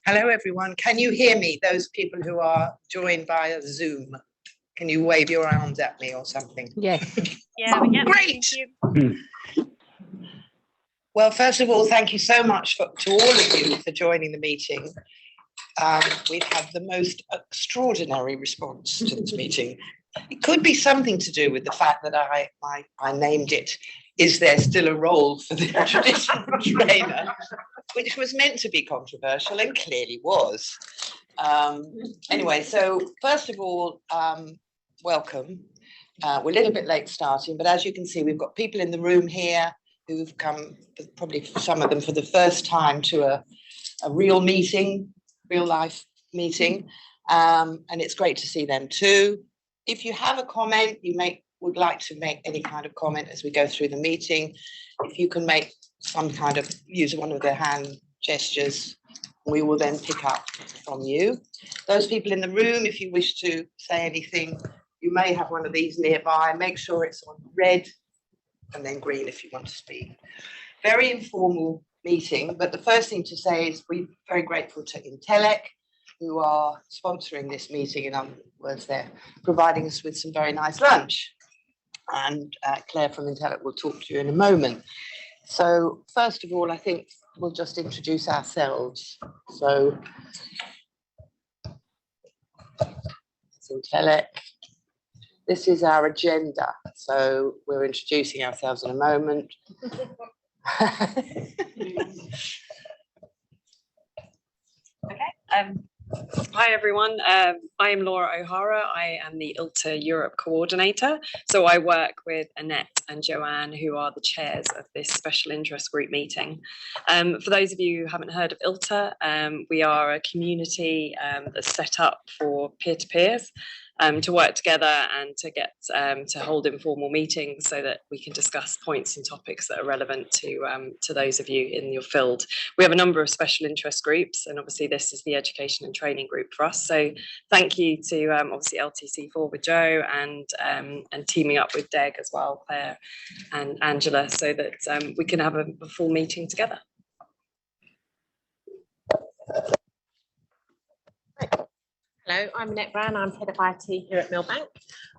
Hello, everyone. Can you hear me? Those people who are joined via Zoom, can you wave your arms at me or something? Yes. Yeah, we get Great. Thank you. Well, first of all, thank you so much to all of you for joining the meeting. We've had the most extraordinary response to this meeting. It could be something to do with the fact that I named it, "Is there still a role for the traditional trainer?" which was meant to be controversial and clearly was. Anyway, so first of all, welcome. We're a little bit late starting, but as you can see, we've got people in the room here who've come, probably some of them for the first time, to a real meeting, real life meeting. And it's great to see them too. If you have a comment, would like to make any kind of comment as we go through the meeting, if you can make some kind of, use one of the hand gestures, we will then pick up from you. Those people in the room, if you wish to say anything, you may have one of these nearby. Make sure it's on red and then green if you want to speak. Very informal meeting, but the first thing to say is we're very grateful to ITLA, who are sponsoring this meeting. In other words, they're providing us with some very nice lunch. And Claire from ITLA will talk to you in a moment. So first of all, I think we'll just introduce ourselves. So it's ITLA. This is our agenda. So we're introducing ourselves in a moment. Okay. Hi everyone, I am Laura O'Hara. I am the ITLA Europe coordinator. So I work with Annette and Joanne, who are the chairs of this special interest group meeting. For those of you who haven't heard of ITLA, we are a community that's set up for peer-to-peers to work together and to get to hold informal meetings so that we can discuss points and topics that are relevant to those of you in your field. We have a number of special interest groups, and obviously this is the education and training group for us. So thank you to obviously LTC4 with Joe and teaming up with DEG as well, Claire and Angela, so that we can have a full meeting together. Hello, I'm Annette Brown. I'm head of IT here at Millbank.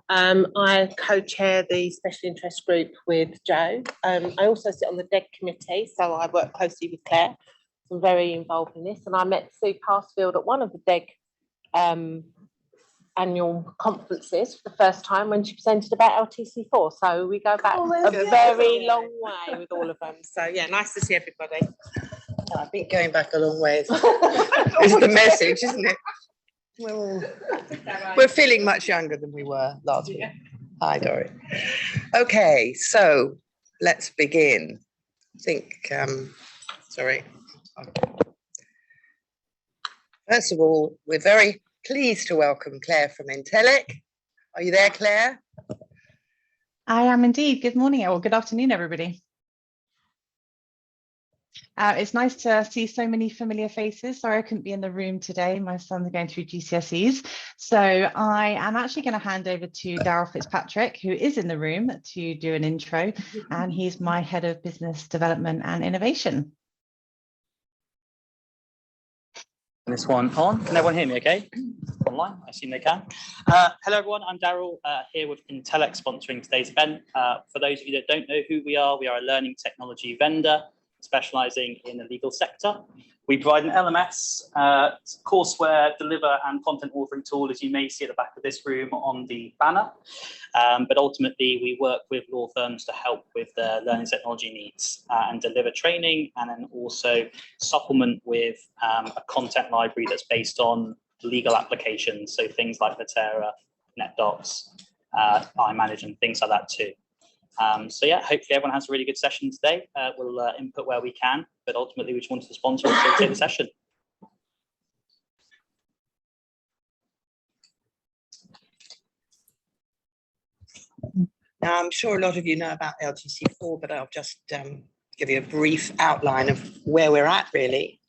I co-chair the special interest group with Joe. I also sit on the DEG committee, so I work closely with Claire. So I'm very involved in this, and I met Sue Passfield at one of the DEG annual conferences for the first time when she presented about LTC4. So we go back a very long way with all of them. So yeah, nice to see everybody. I think going back a long way is the message, isn't it? We're feeling much younger than we were last week. Hi, Dory. Okay, so let's begin. I think, sorry. First of all, we're very pleased to welcome Claire from ITLA. Are you there, Claire? I am indeed. Good morning or good afternoon, everybody. It's nice to see so many familiar faces. Sorry I couldn't be in the room today. My son's going through GCSEs. So I am actually going to hand over to Daryl Fitzpatrick, who is in the room, to do an intro. And he's my head of business development and innovation. This one on. Can everyone hear me okay? Online? I assume they can. Hello everyone, I'm Daryl here with ITLA sponsoring today's event. For those of you that don't know who we are a learning technology vendor specializing in the legal sector. We provide an LMS, courseware, deliver and content authoring tool, as you may see at the back of this room on the banner. But ultimately, we work with law firms to help with their learning technology needs and deliver training, and then also supplement with a content library that's based on legal applications. So things like Latera, NetDocs, iManage and things like that too. So yeah, hopefully everyone has a really good session today. We'll input where we can, but ultimately we just wanted to sponsor and facilitate the session. Now, I'm sure a lot of you know about LTC4, but I'll just give you a brief outline of where we're at, really.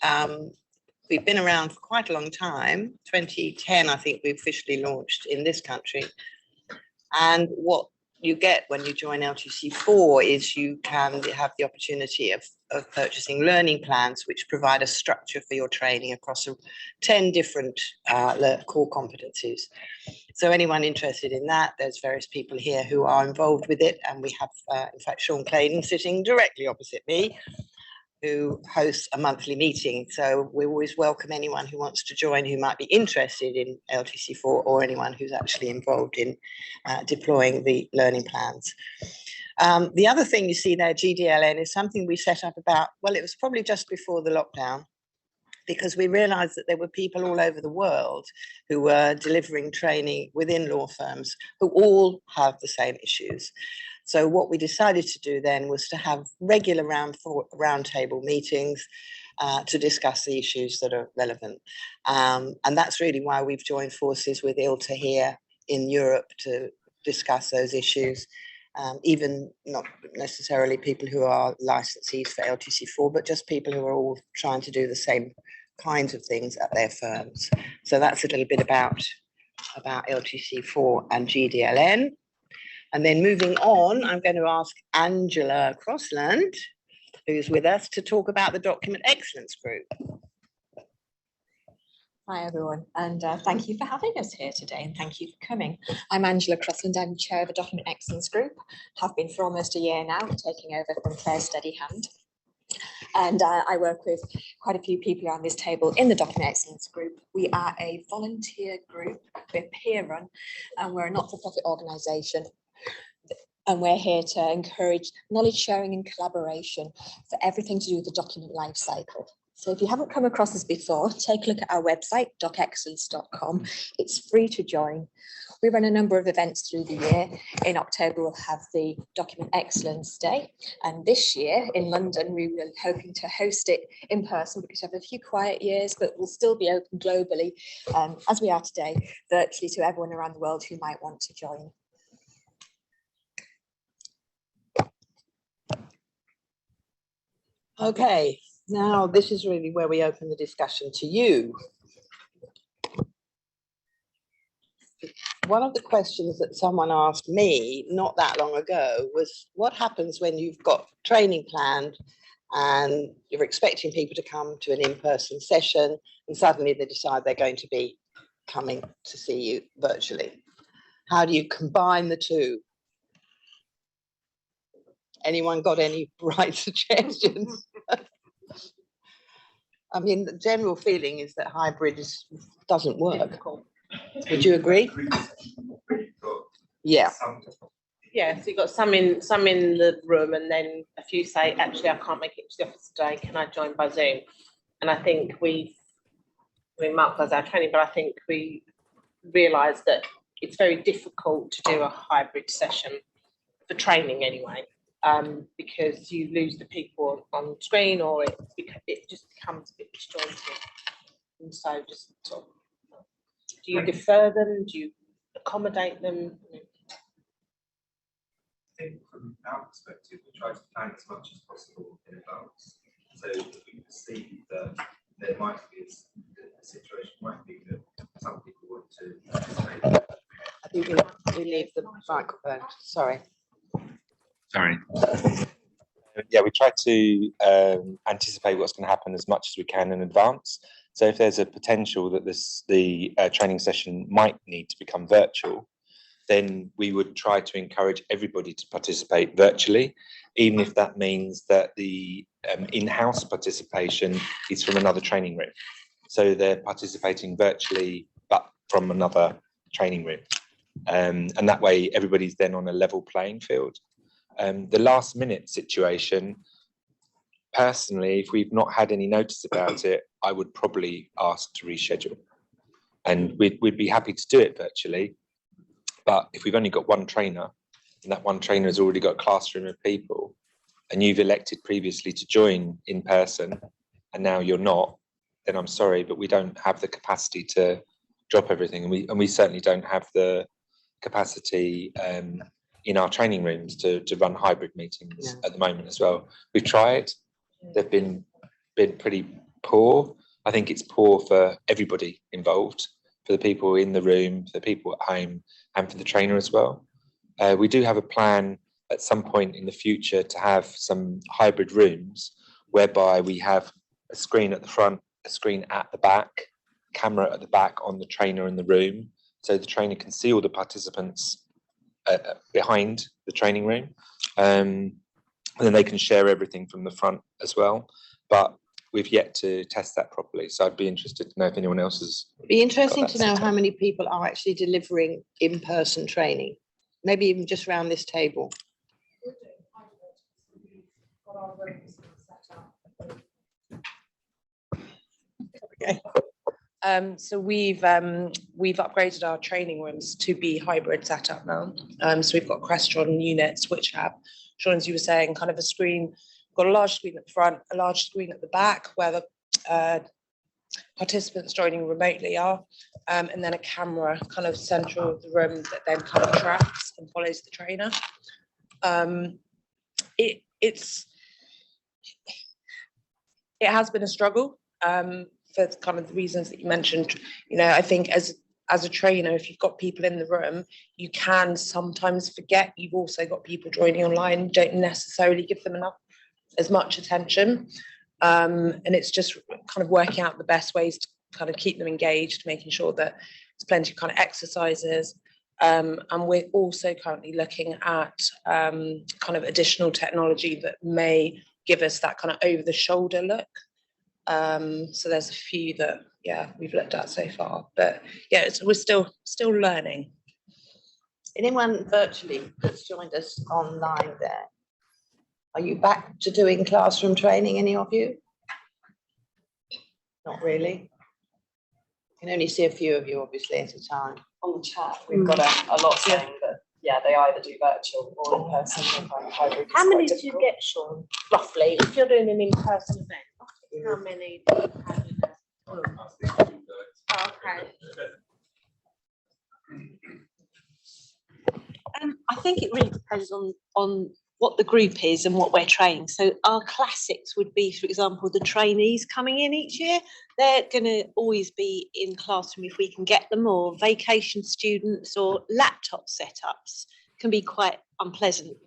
We've been around for quite a long time. 2010, I think we officially launched in this country. And what you get when you join LTC4 is you can have the opportunity of purchasing learning plans, which provide a structure for your training across 10 different core competencies. So anyone interested in that, there's various people here who are involved with it. And we have, in fact, Sean Claydon sitting directly opposite me, who hosts a monthly meeting. So we always welcome anyone who wants to join who might be interested in LTC4 or anyone who's actually involved in deploying the learning plans. The other thing you see there, GDLN, is something we set up about, well, it was probably just before the lockdown, because we realized that there were people all over the world who were delivering training within law firms who all have the same issues. So what we decided to do then was to have regular roundtable meetings to discuss the issues that are relevant. And that's really why we've joined forces with ITLA here in Europe to discuss those issues. Even not necessarily people who are licensees for LTC4, but just people who are all trying to do the same kinds of things at their firms. So that's a little bit about LTC4 and GDLN. And then moving on, I'm going to ask Angela Crossland, who's with us, to talk about the Document Excellence Group. Hi everyone, and thank you for having us here today, and thank you for coming. I'm Angela Crossland, I'm chair of the Document Excellence Group, have been for almost a year now, taking over from Claire's steady hand. And I work with quite a few people around this table in the Document Excellence Group. We are a volunteer group, we're peer run, and we're a not-for-profit organisation. And we're here to encourage knowledge sharing and collaboration for everything to do with the document life cycle. So if you haven't come across us before, take a look at our website, docexcellence.com. It's free to join. We run a number of events through the year. In October, we'll have the Document Excellence Day. And this year in London, we were hoping to host it in person because we have a few quiet years, but we'll still be open globally, as we are today, virtually to everyone around the world who might want to join. Okay, now this is really where we open the discussion to you. One of the questions that someone asked me not that long ago was, what happens when you've got training planned and you're expecting people to come to an in-person session and suddenly they decide they're going to be coming to see you virtually? How do you combine the two? Anyone got any bright suggestions? I mean, the general feeling is that hybrid doesn't work. Would you agree? Yeah. Yeah, so you've got some in the room, and then a few say, actually, I can't make it to the office today. Can I join by Zoom? And I think Mark does our training, but I think we realised that it's very difficult to do a hybrid session for training anyway. Because you lose the people on screen, or it just becomes a bit disjointed. And so just sort of, do you defer them? Do you accommodate them? I think from our perspective, we try to plan as much as possible in advance. So if we perceive that there might be a situation might be that some people want to participate. I think we leave the microphone. Sorry. Sorry. Yeah, we try to anticipate what's going to happen as much as we can in advance. So if there's a potential that the training session might need to become virtual, then we would try to encourage everybody to participate virtually, even if that means that the in-house participation is from another training room. So they're participating virtually, but from another training room. And that way, everybody's then on a level playing field. The last minute situation, personally, if we've not had any notice about it, I would probably ask to reschedule. And we'd be happy to do it virtually. But if we've only got one trainer, and that one trainer has already got a classroom of people, and you've elected previously to join in person, and now you're not, then I'm sorry, but we don't have the capacity to drop everything. And we certainly don't have the capacity in our training rooms to run hybrid meetings at the moment as well. We've tried, they've been pretty poor. I think it's poor for everybody involved, for the people in the room, for the people at home, and for the trainer as well. We do have a plan at some point in the future to have some hybrid rooms whereby we have a screen at the front, a screen at the back, camera at the back on the trainer in the room, so the trainer can see all the participants behind the training room. And then they can share everything from the front as well. But we've yet to test that properly. So I'd be interested to know if anyone else has. It'd be interesting to know how many people are actually delivering in-person training, maybe even just around this table. Okay. So we've upgraded our training rooms to be hybrid setup now. So we've got Crestron units which have, Sean, as you were saying, kind of a screen, got a large screen at the front, a large screen at the back where the participants joining remotely are, and then a camera kind of central of the room that then kind of tracks and follows the trainer. It has been a struggle for kind of the reasons that you mentioned. You know, I think as a trainer, if you've got people in the room, you can sometimes forget you've also got people joining online, don't necessarily give them as much attention. And it's just kind of working out the best ways to kind of keep them engaged, making sure that there's plenty of kind of exercises. And we're also currently looking at kind of additional technology that may give us that kind of over the shoulder look. So there's a few that, yeah, we've looked at so far, but yeah, we're still learning. Anyone virtually that's joined us online there? Are you back to doing classroom training, any of you? Not really. You can only see a few of you, obviously, at a time. On the chat, we've got a lot saying that, yeah, they either do virtual or in person. Hybrid. How many do you get, Sean, roughly, if you're doing an in-person event? How many do you have in there? Oh, okay. I think it really depends on what the group is and what we're training. So our classics would be, for example, the trainees coming in each year. They're going to always be in classroom if we can get them, or vacation students or laptop setups can be quite unpleasant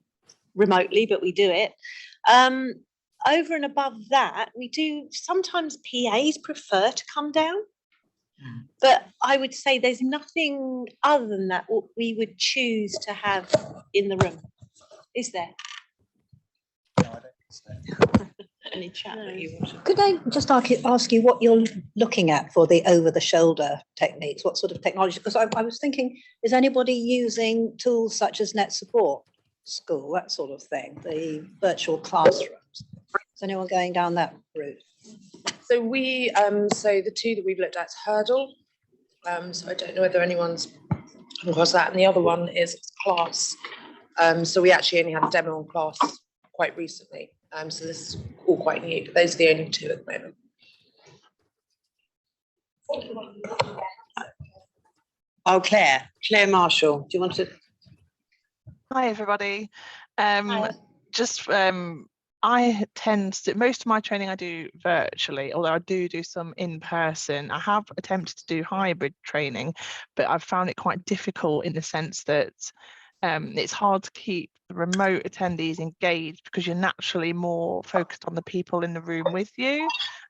remotely, but we do it. Over and above that, we do sometimes PAs prefer to come down. But I would say there's nothing other than that what we would choose to have in the room. Is there? No, I don't think so. Any chat that you want to? Could I just ask you what you're looking at for the over-the-shoulder techniques? What sort of technology? Because I was thinking, is anybody using tools such as Net Support School, that sort of thing, the virtual classrooms? Is anyone going down that route? So we, so the two that we've looked at is Hurdle. So I don't know whether anyone's come across that, and the other one is Class. So we actually only had a demo on Class quite recently. So this is all quite new, but those are the only two at the moment. Oh, Claire Marshall, do you want to? Hi, everybody. Hi. I tend to, most of my training I do virtually, although I do some in person. I have attempted to do hybrid training, but I've found it quite difficult in the sense that it's hard to keep the remote attendees engaged because you're naturally more focused on the people in the room with you.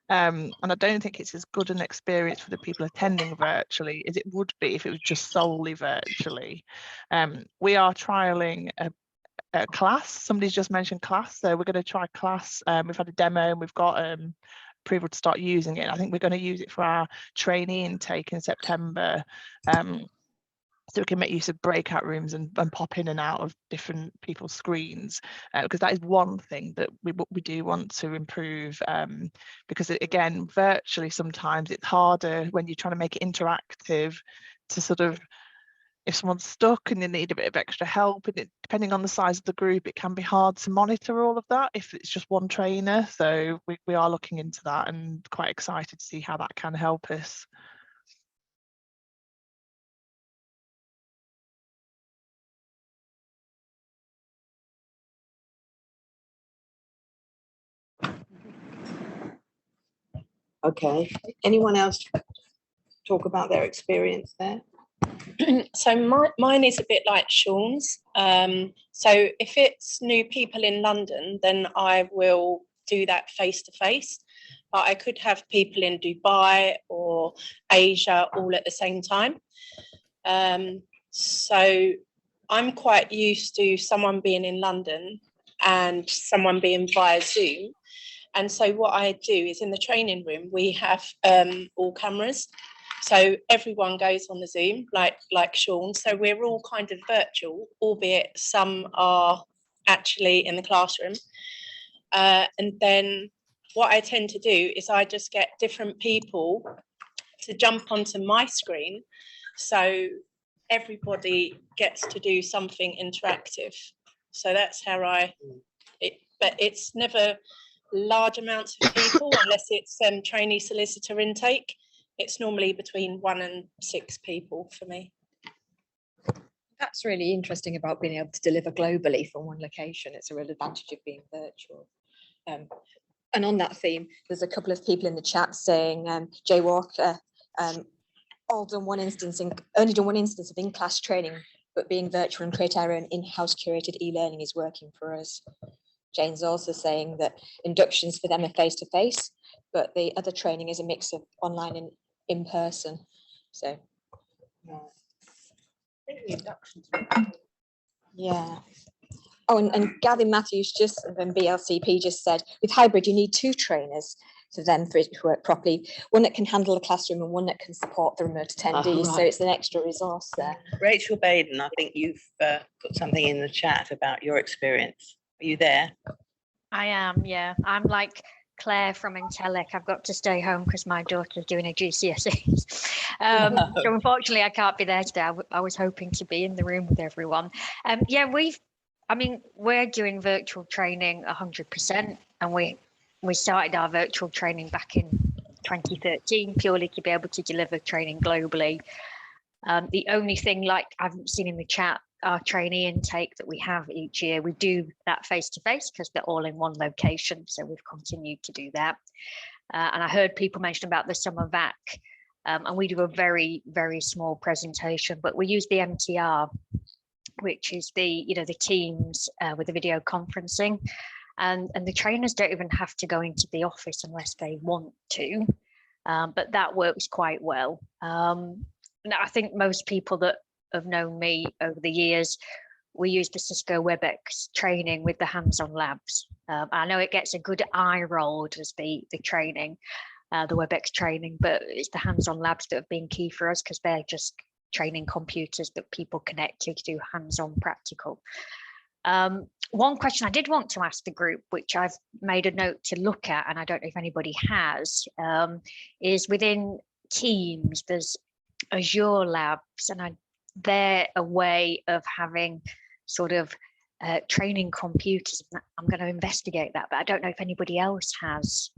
And I don't think it's as good an experience for the people attending virtually as it would be if it was just solely virtually. We are trialing a Class. Somebody's just mentioned Class, so we're going to try Class. We've had a demo and we've got approval to start using it. I think we're going to use it for our trainee intake in September, so we can make use of breakout rooms and pop in and out of different people's screens, because that is one thing that we do want to improve, because again, virtually sometimes it's harder when you're trying to make it interactive to sort of, if someone's stuck and they need a bit of extra help, and depending on the size of the group, it can be hard to monitor all of that if it's just one trainer. So we are looking into that and quite excited to see how that can help us. Okay, anyone else talk about their experience there? So mine is a bit like Sean's. So if it's new people in London, then I will do that face to face. But I could have people in Dubai or Asia all at the same time. So I'm quite used to someone being in London and someone being via Zoom. And so what I do is in the training room, we have all cameras. So everyone goes on the Zoom, like Sean. So we're all kind of virtual, albeit some are actually in the classroom. And then what I tend to do is I just get different people to jump onto my screen. So everybody gets to do something interactive. So that's how but it's never large amounts of people unless it's trainee solicitor intake. It's normally between 1 and 6 people for me. That's really interesting about being able to deliver globally from one location. It's a real advantage of being virtual. And on that theme, there's a couple of people in the chat saying, Jay Walker, only done one instance of in-class training, but being virtual and create our own in-house curated e-learning is working for us. Jane's also saying that inductions for them are face-to-face, but the other training is a mix of online and in-person. So, yeah. Oh, and Gavin Matthews and BLCP just said, with hybrid, you need 2 trainers for them for it to work properly. One that can handle the classroom and one that can support the remote attendees. So it's an extra resource there. Rachel Baden, I think you've put something in the chat about your experience. Are you there? I am, yeah. I'm like Claire from Intellec. I've got to stay home because my daughter's doing her GCSEs. So unfortunately, I can't be there today. I was hoping to be in the room with everyone. Yeah, we're doing virtual training 100%, and we started our virtual training back in 2013 purely to be able to deliver training globally. The only thing, like I've seen in the chat, our trainee intake that we have each year, we do that face-to-face because they're all in one location. So we've continued to do that. And I heard people mention about the summer VAC, and we do a very, very small presentation, but we use the MTR, which is the Teams with the video conferencing. And the trainers don't even have to go into the office unless they want to, but that works quite well. Now, I think most people that have known me over the years, we use the Cisco WebEx training with the hands-on labs. I know it gets a good eye roll as the training, the WebEx training, but it's the hands-on labs that have been key for us because they're just training computers that people connect to do hands-on practical. One question I did want to ask the group, which I've made a note to look at, and I don't know if anybody has, is within Teams, there's Azure Labs, and they're a way of having sort of training computers. I'm going to investigate that, but I don't know if anybody else has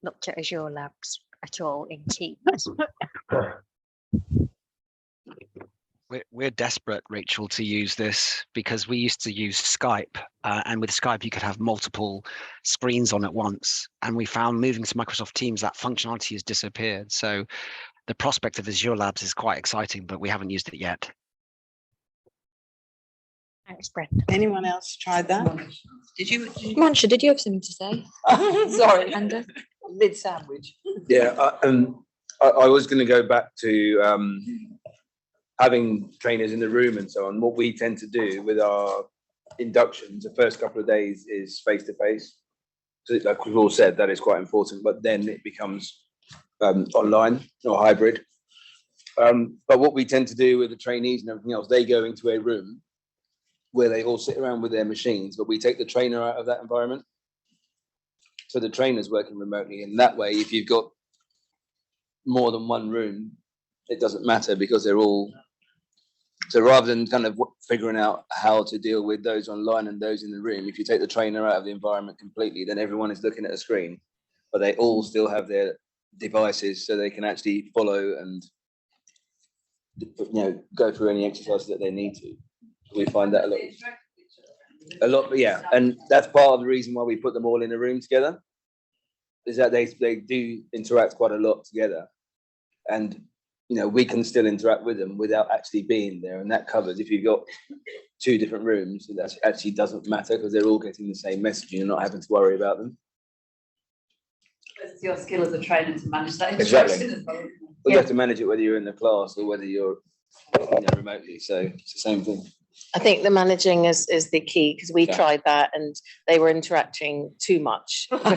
looked at Azure Labs at all in Teams. We're desperate, Rachel, to use this because we used to use Skype, and with Skype you could have multiple screens on at once, and we found moving to Microsoft Teams that functionality has disappeared. So the prospect of Azure Labs is quite exciting, but we haven't used it yet. Thanks, Brenda. Anyone else tried that? Mancha, did you have something to say? Sorry, Amanda? mid sandwich. Yeah, I was going to go back to having trainers in the room and so on. What we tend to do with our inductions, the first couple of days is face-to-face. So like we've all said, that is quite important, but then it becomes online or hybrid. But what we tend to do with the trainees and everything else, they go into a room where they all sit around with their machines, but we take the trainer out of that environment. So the trainer's working remotely, and that way, if you've got more than one room, it doesn't matter because they're all. So rather than kind of figuring out how to deal with those online and those in the room, if you take the trainer out of the environment completely, then everyone is looking at a screen, but they all still have their devices so they can actually follow and go through any exercises that they need to. We find that a lot, yeah, and that's part of the reason why we put them all in a room together, is that they do interact quite a lot together, and we can still interact with them without actually being there, and that covers if you've got 2 different rooms. That actually doesn't matter because they're all getting the same messaging and not having to worry about them. It's your skill as a trainer to manage that Exactly. interaction as well. Well, you have to manage it whether you're in the class or whether you're remotely. So it's the same thing. I think the managing is the key, because we Yeah. tried that and they were interacting too much. I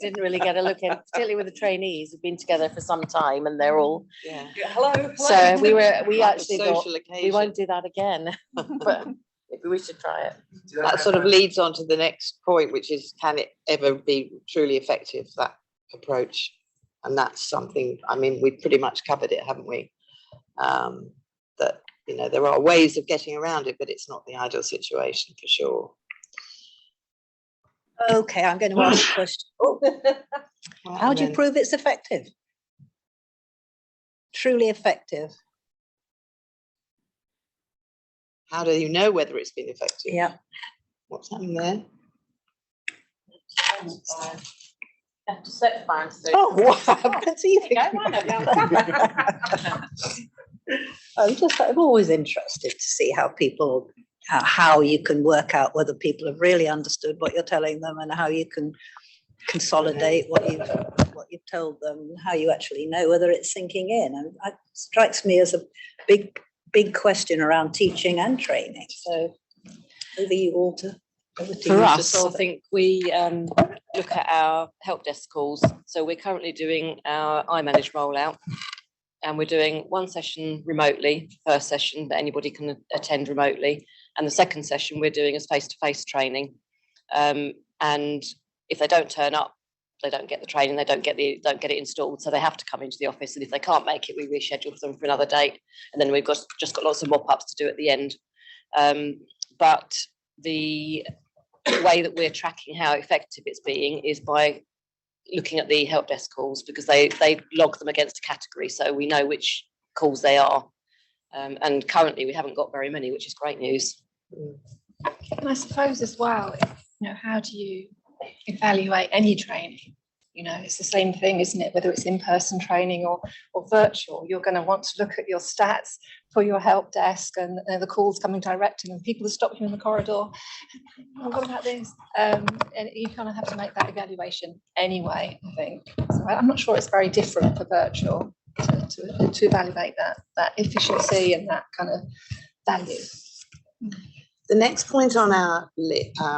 didn't really get a look in, particularly with the trainees who've been together for some time and they're all. Yeah. Hello. So we Like actually a thought, social we occasion. won't do that again, but maybe we should try it. That sort of leads on to the next point, which is, can it ever be truly effective, that approach? And that's something, I mean, we've pretty much covered it, haven't we? That, there are ways of getting around it, but it's not the ideal situation for sure. Okay, I'm going to ask a question. How do you prove it's effective? Truly effective? How do you know whether it's been effective? Yeah. What's happening there? Have to search by Oh, wow, that's easy. I'm always interested to see how people, how you can work out whether people have really understood what you're telling them, and how you can consolidate what you've told them, and how you actually know whether it's sinking in. And it strikes me as a big question around teaching and training. So over you all to. For us, I think we look at our help desk calls. So we're currently doing our iManage rollout, and we're doing one session remotely, first session that anybody can attend remotely, and the second session we're doing as face-to-face training. And if they don't turn up, they don't get the training, they don't get it installed, so they have to come into the office. And if they can't make it, we reschedule them for another date, and then we've just got lots of mop-ups to do at the end. But the way that we're tracking how effective it's being is by looking at the help desk calls, because they log them against a category, so we know which calls they are. And currently we haven't got very many, which is great news. And I suppose as well, how do you evaluate any training? It's the same thing, isn't it? Whether it's in-person training or virtual, you're going to want to look at your stats for your help desk and the calls coming direct, and people that stop you in the corridor. Oh, what about this? And you kind of have to make that evaluation anyway, I think. So I'm not sure it's very different for virtual to evaluate that efficiency and that kind of value. The next point on our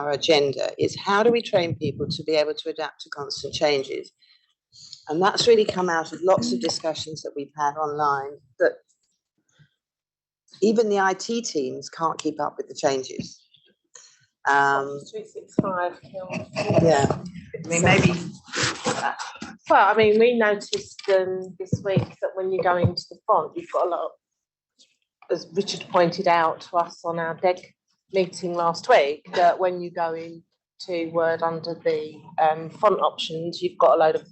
agenda is, how do we train people to be able to adapt to constant changes? And that's really come out of lots of discussions that we've had online, that even the IT teams can't keep up with the changes. 365. Yeah. I mean, maybe. Well, I mean, we noticed this week that when you go into the font, you've got a lot, as Richard pointed out to us on our DEG meeting last week, that when you go into Word under the font options, you've got a load of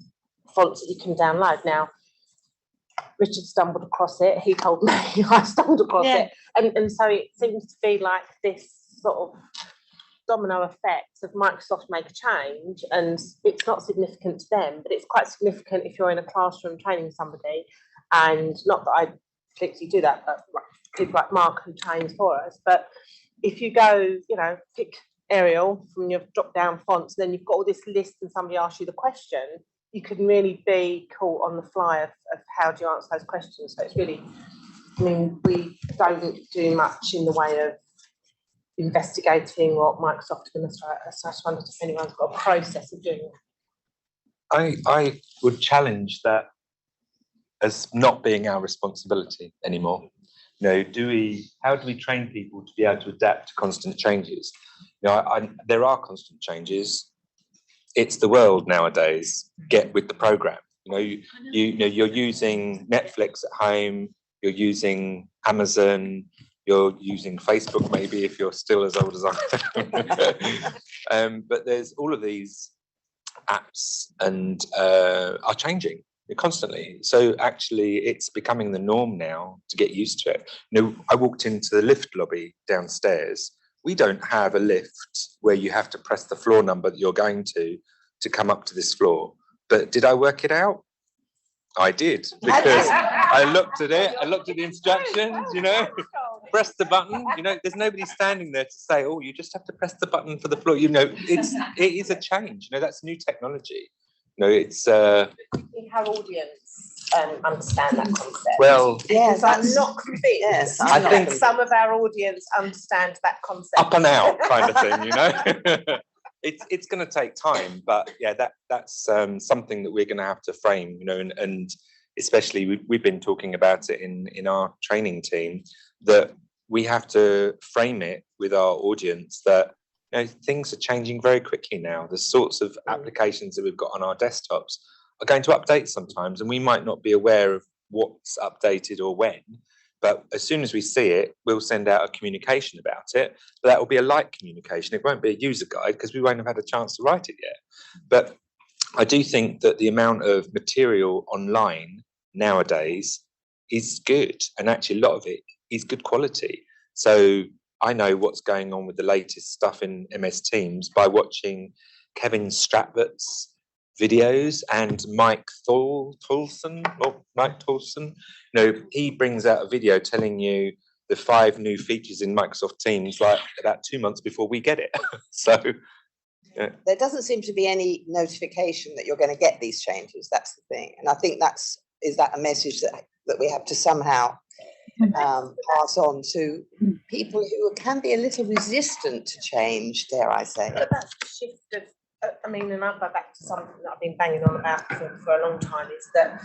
fonts that you can download. Now, Richard stumbled across it. He told me I stumbled across it. And so it seems to be like this sort of domino effect of Microsoft make a change, and it's not significant to them, but it's quite significant if you're in a classroom training somebody. And not that I particularly do that, but people like Mark who trains for us. But if you go, pick Arial from your drop-down fonts, and then you've got all this list and somebody asks you the question, you can really be caught on the fly of how do you answer those questions. So it's really, we don't do much in the way of investigating what Microsoft are going to throw at us. I just wondered if anyone's got a process of doing it. I would challenge that as not being our responsibility anymore. How do we train people to be able to adapt to constant changes? There are constant changes. It's the world nowadays. Get with the program. You're using Netflix at home. You're using Amazon. You're using Facebook, maybe, if you're still as old as I am. But there's all of these apps and are changing constantly. So actually it's becoming the norm now to get used to it. I walked into the lift lobby downstairs. We don't have a lift where you have to press the floor number that you're going to come up to this floor. But did I work it out? I did, because I looked at it, I looked at the instructions, you know, press the button, you know, there's nobody standing there to say, oh, you just have to press the button for the floor, you know, it is a change, you know, that's new technology. You know, it's I think our audience understand that concept. well, Yes, I'm not convinced. Yes, I think Some of our audience understand that concept. up and out kind of thing, you know. It's going to take time, but yeah, that's something that we're going to have to frame, you know, and especially we've been talking about it in our training team, that we have to frame it with our audience that, you know, things are changing very quickly now. The sorts of applications that we've got on our desktops are going to update sometimes, and we might not be aware of what's updated or when. But as soon as we see it, we'll send out a communication about it. But that will be a light communication. It won't be a user guide because we won't have had a chance to write it yet. But I do think that the amount of material online nowadays is good. And actually a lot of it is good quality. So I know what's going on with the latest stuff in MS Teams by watching Kevin Stratbert's videos and Mike Tolson. You know, he brings out a video telling you the 5 new features in Microsoft Teams like about 2 months before we get it. So yeah. There doesn't seem to be any notification that you're going to get these changes. That's the thing. And I think is that a message that we have to somehow pass on to people who can be a little resistant to change, dare I say. But that's the shift of, I mean, and I'll go back to something that I've been banging on about for a long time, is that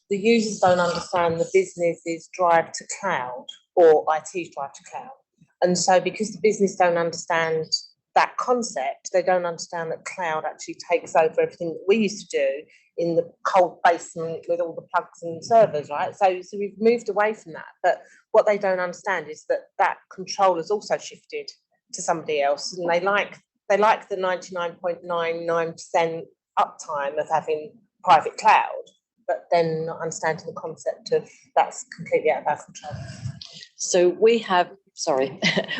the users don't understand the business's drive to cloud or IT's drive to cloud. And so because the business don't understand that concept, they don't understand that cloud actually takes over everything that we used to do in the cold basement with all the plugs and servers, right? So we've moved away from that. But what they don't understand is that control has also shifted to somebody else, and they like the 99.99% uptime of having private cloud, but then not understanding the concept of that's completely out of our control. So we have,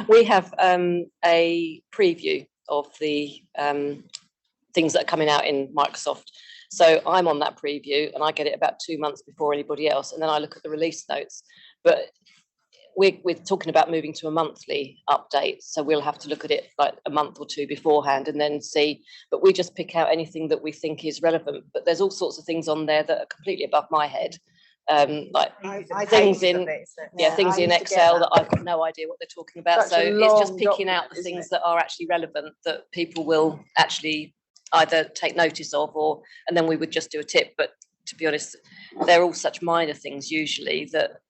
we have a preview of the things that are coming out in Microsoft. So I'm on that preview and I get it about 2 months before anybody else. And then I look at the release notes. But we're talking about moving to a monthly update. So we'll have to look at it like a month or 2 beforehand and then see. But we just pick out anything that we think is relevant. But there's all sorts of things on there that are completely above my head. Like things in things in Excel that I've got no idea what they're talking about. So it's just picking out the things that are actually relevant that people will actually either take notice of, and then we would just do a tip. But to be honest, they're all such minor things usually that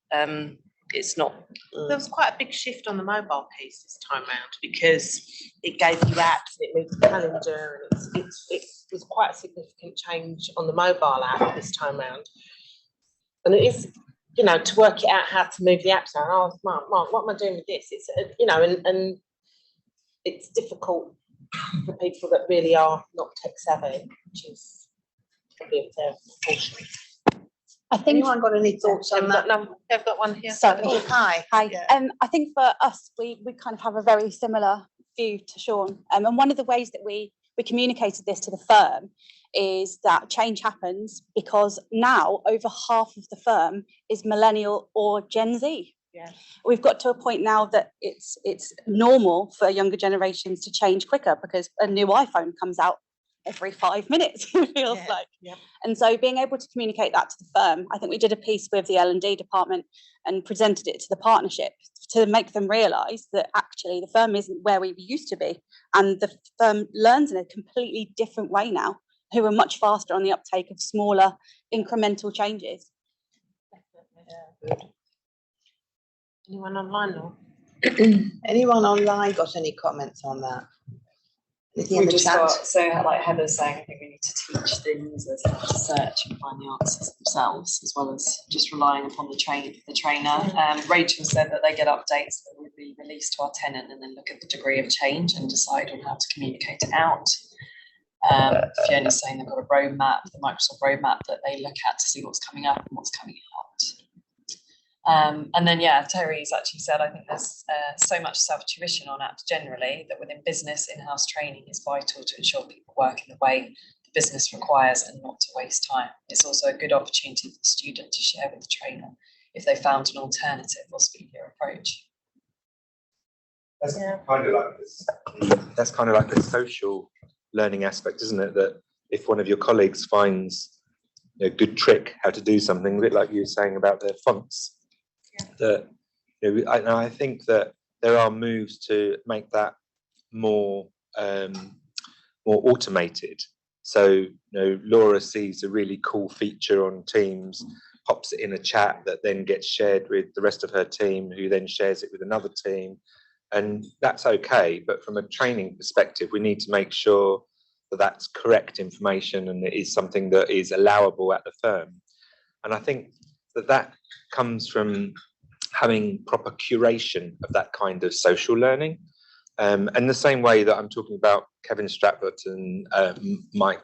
it's not. There was quite a big shift on the mobile piece this time round because it gave you apps and it moved the calendar, and it was quite a significant change on the mobile app this time round. And it is, you know, to work it out how to move the apps around. Oh, Mark, what am I doing with this? It's, you know, and it's difficult for people that really are not tech savvy, which is probably a fair proportion. I think. Anyone got any thoughts on that? No, I've got one here. Sorry. Oh, hi. Yeah. I think for us, we kind of have a very similar view to Sean. And one of the ways that we communicated this to the firm is that change happens because now over half of the firm is millennial or Gen Z. Yeah. We've got to a point now that it's normal for younger generations to change quicker because a new iPhone comes out every 5 minutes, it feels like. Yeah. And so being able to communicate that to the firm, I think we did a piece with the L&D department and presented it to the partnership to make them realise that actually the firm isn't where we used to be, and the firm learns in a completely different way now, who are much faster on the uptake of smaller incremental changes. Yeah, good. Anyone online or? Anyone online got any comments on that? Anything in the chat? So like Heather's saying, I think we need to teach the users how to search and find the answers themselves, as well as just relying upon the trainer. Rachel said that they get updates that will be released to our tenant and then look at the degree of change and decide on how to communicate it out. Fiona's saying they've got a roadmap, the Microsoft roadmap that they look at to see what's coming up and what's coming out. And then, Terry's actually said, I think there's so much self-tuition on apps generally that within business, in-house training is vital to ensure people work in the way the business requires and not to waste time. It's also a good opportunity for the student to share with the trainer if they found an alternative or speedier approach. That's kind of like this. That's kind of like the social learning aspect, isn't it? That if one of your colleagues finds a good trick how to do something, a bit like you were saying about the fonts, that I think that there are moves to make that more more automated. So Laura sees a really cool feature on Teams, pops it in a chat that then gets shared with the rest of her team, who then shares it with another team. And that's okay, but from a training perspective, we need to make sure that that's correct information and it is something that is allowable at the firm. And I think that that comes from having proper curation of that kind of social learning. And the same way that I'm talking about Kevin Stratford and Mike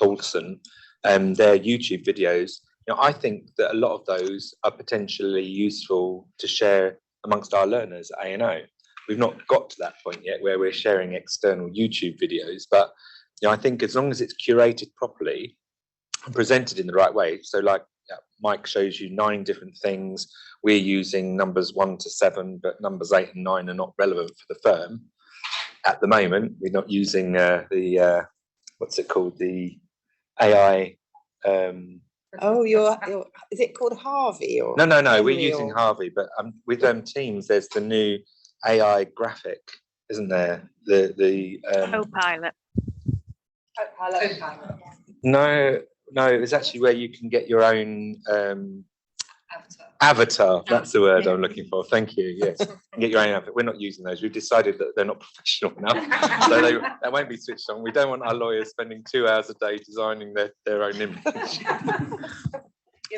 Tolson and their YouTube videos, I think that a lot of those are potentially useful to share amongst our learners at A&O. We've not got to that point yet where we're sharing external YouTube videos, but I think as long as it's curated properly and presented in the right way, so like Mike shows you 9 different things, we're using numbers 1 to 7, but numbers 8 and 9 are not relevant for the firm at the moment. We're not using the what's it called, the AI. Oh, is it called Harvey or? No, we're Henry using or- Harvey, but with Teams, there's the new AI graphic, isn't there? The Co-pilot. No, it was actually where you can get your own avatar. That's the word I'm looking for. Thank you. Yes, you can get your own avatar. We're not using those. We've decided that they're not professional enough, so they won't be switched on. We don't want our lawyers spending 2 hours a day designing their own image.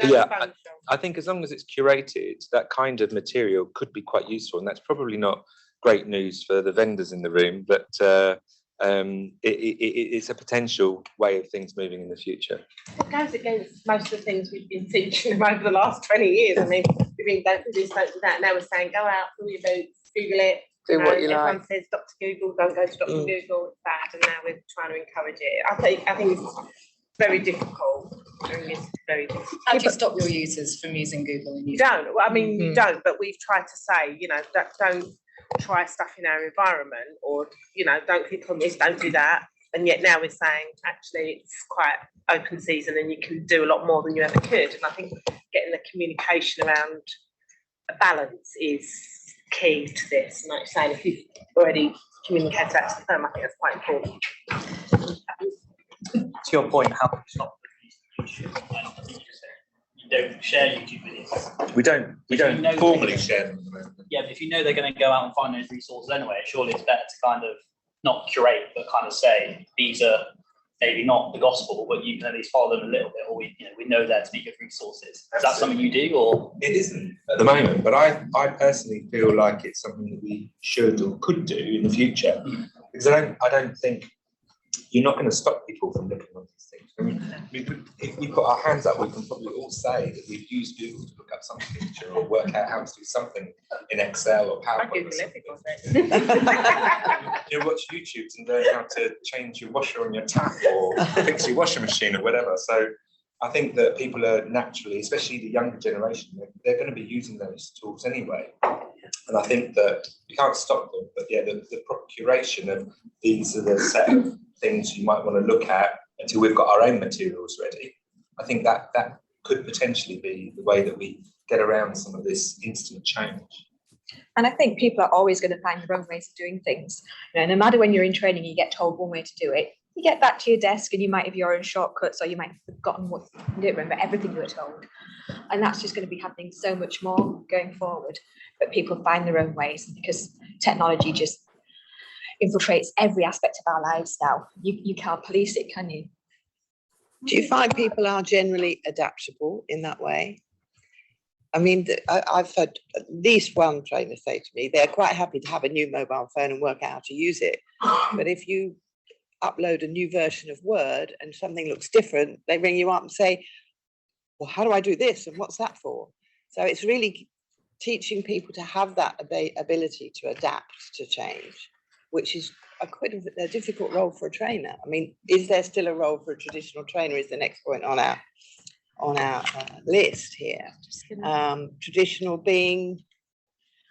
Yeah, I think as long as it's curated, that kind of material could be quite useful, and that's probably not great news for the vendors in the room, but it's a potential way of things moving in the future. It goes against most of the things we've been teaching them over the last 20 years. I mean, we've been don't do this, don't do that. Now we're saying go out, fill your boots, Google it. Do what you everyone like. says Dr. Google, don't go to Dr. Google, it's bad, and now we're trying to encourage it. I think it's very difficult. I think it's very difficult. How do you stop your users from using Google? And You don't. Well, I mean, you don't. But we've tried to say, don't try stuff in our environment, or don't click on this, don't do that. And yet now we're saying actually it's quite open season, and you can do a lot more than you ever could. And I think getting the communication around a balance is key to this. And like you're saying, if you've already communicated that to the firm, I think that's quite important. To your point, how can we stop the YouTube? You don't share YouTube videos. We don't formally share them. Yeah, but if you know they're going to go out and find those resources anyway, surely it's better to kind of not curate, but kind of say these are maybe not the gospel, but you can at least follow them a little bit, or we know there to be good resources. Is that something you do, or? It isn't at the moment, but I personally feel like it's something that we should or could do in the future, because I don't think you're not going to stop people from looking at these things. I mean, if we put our hands up, we can probably all say that we've used Google to look up some picture or work out how to do something in Excel or PowerPoint or something. You watch YouTube and learn how to change your washer on your tap or fix your washing machine or whatever. So I think that people are naturally, especially the younger generation, they're going to be using those tools anyway. And I think that you can't stop them, but yeah, the proper curation of these are the set of things you might want to look at until we've got our own materials ready. I think that could potentially be the way that we get around some of this instant change. And I think people are always going to find their own ways of doing things. No matter when you're in training, you get told one way to do it. You get back to your desk and you might have your own shortcuts, or you might have forgotten what you don't remember everything you were told. And that's just going to be happening so much more going forward. But people find their own ways, because technology just infiltrates every aspect of our lives now. You can't police it, can you? Do you find people are generally adaptable in that way? I mean, I've heard at least one trainer say to me, they're quite happy to have a new mobile phone and work out how to use it. But if you upload a new version of Word and something looks different, they ring you up and say, well, how do I do this? And what's that for? So it's really teaching people to have that ability to adapt to change which is quite a difficult role for a trainer. I mean, is there still a role for a traditional trainer? Is the next point on our list here. Traditional being.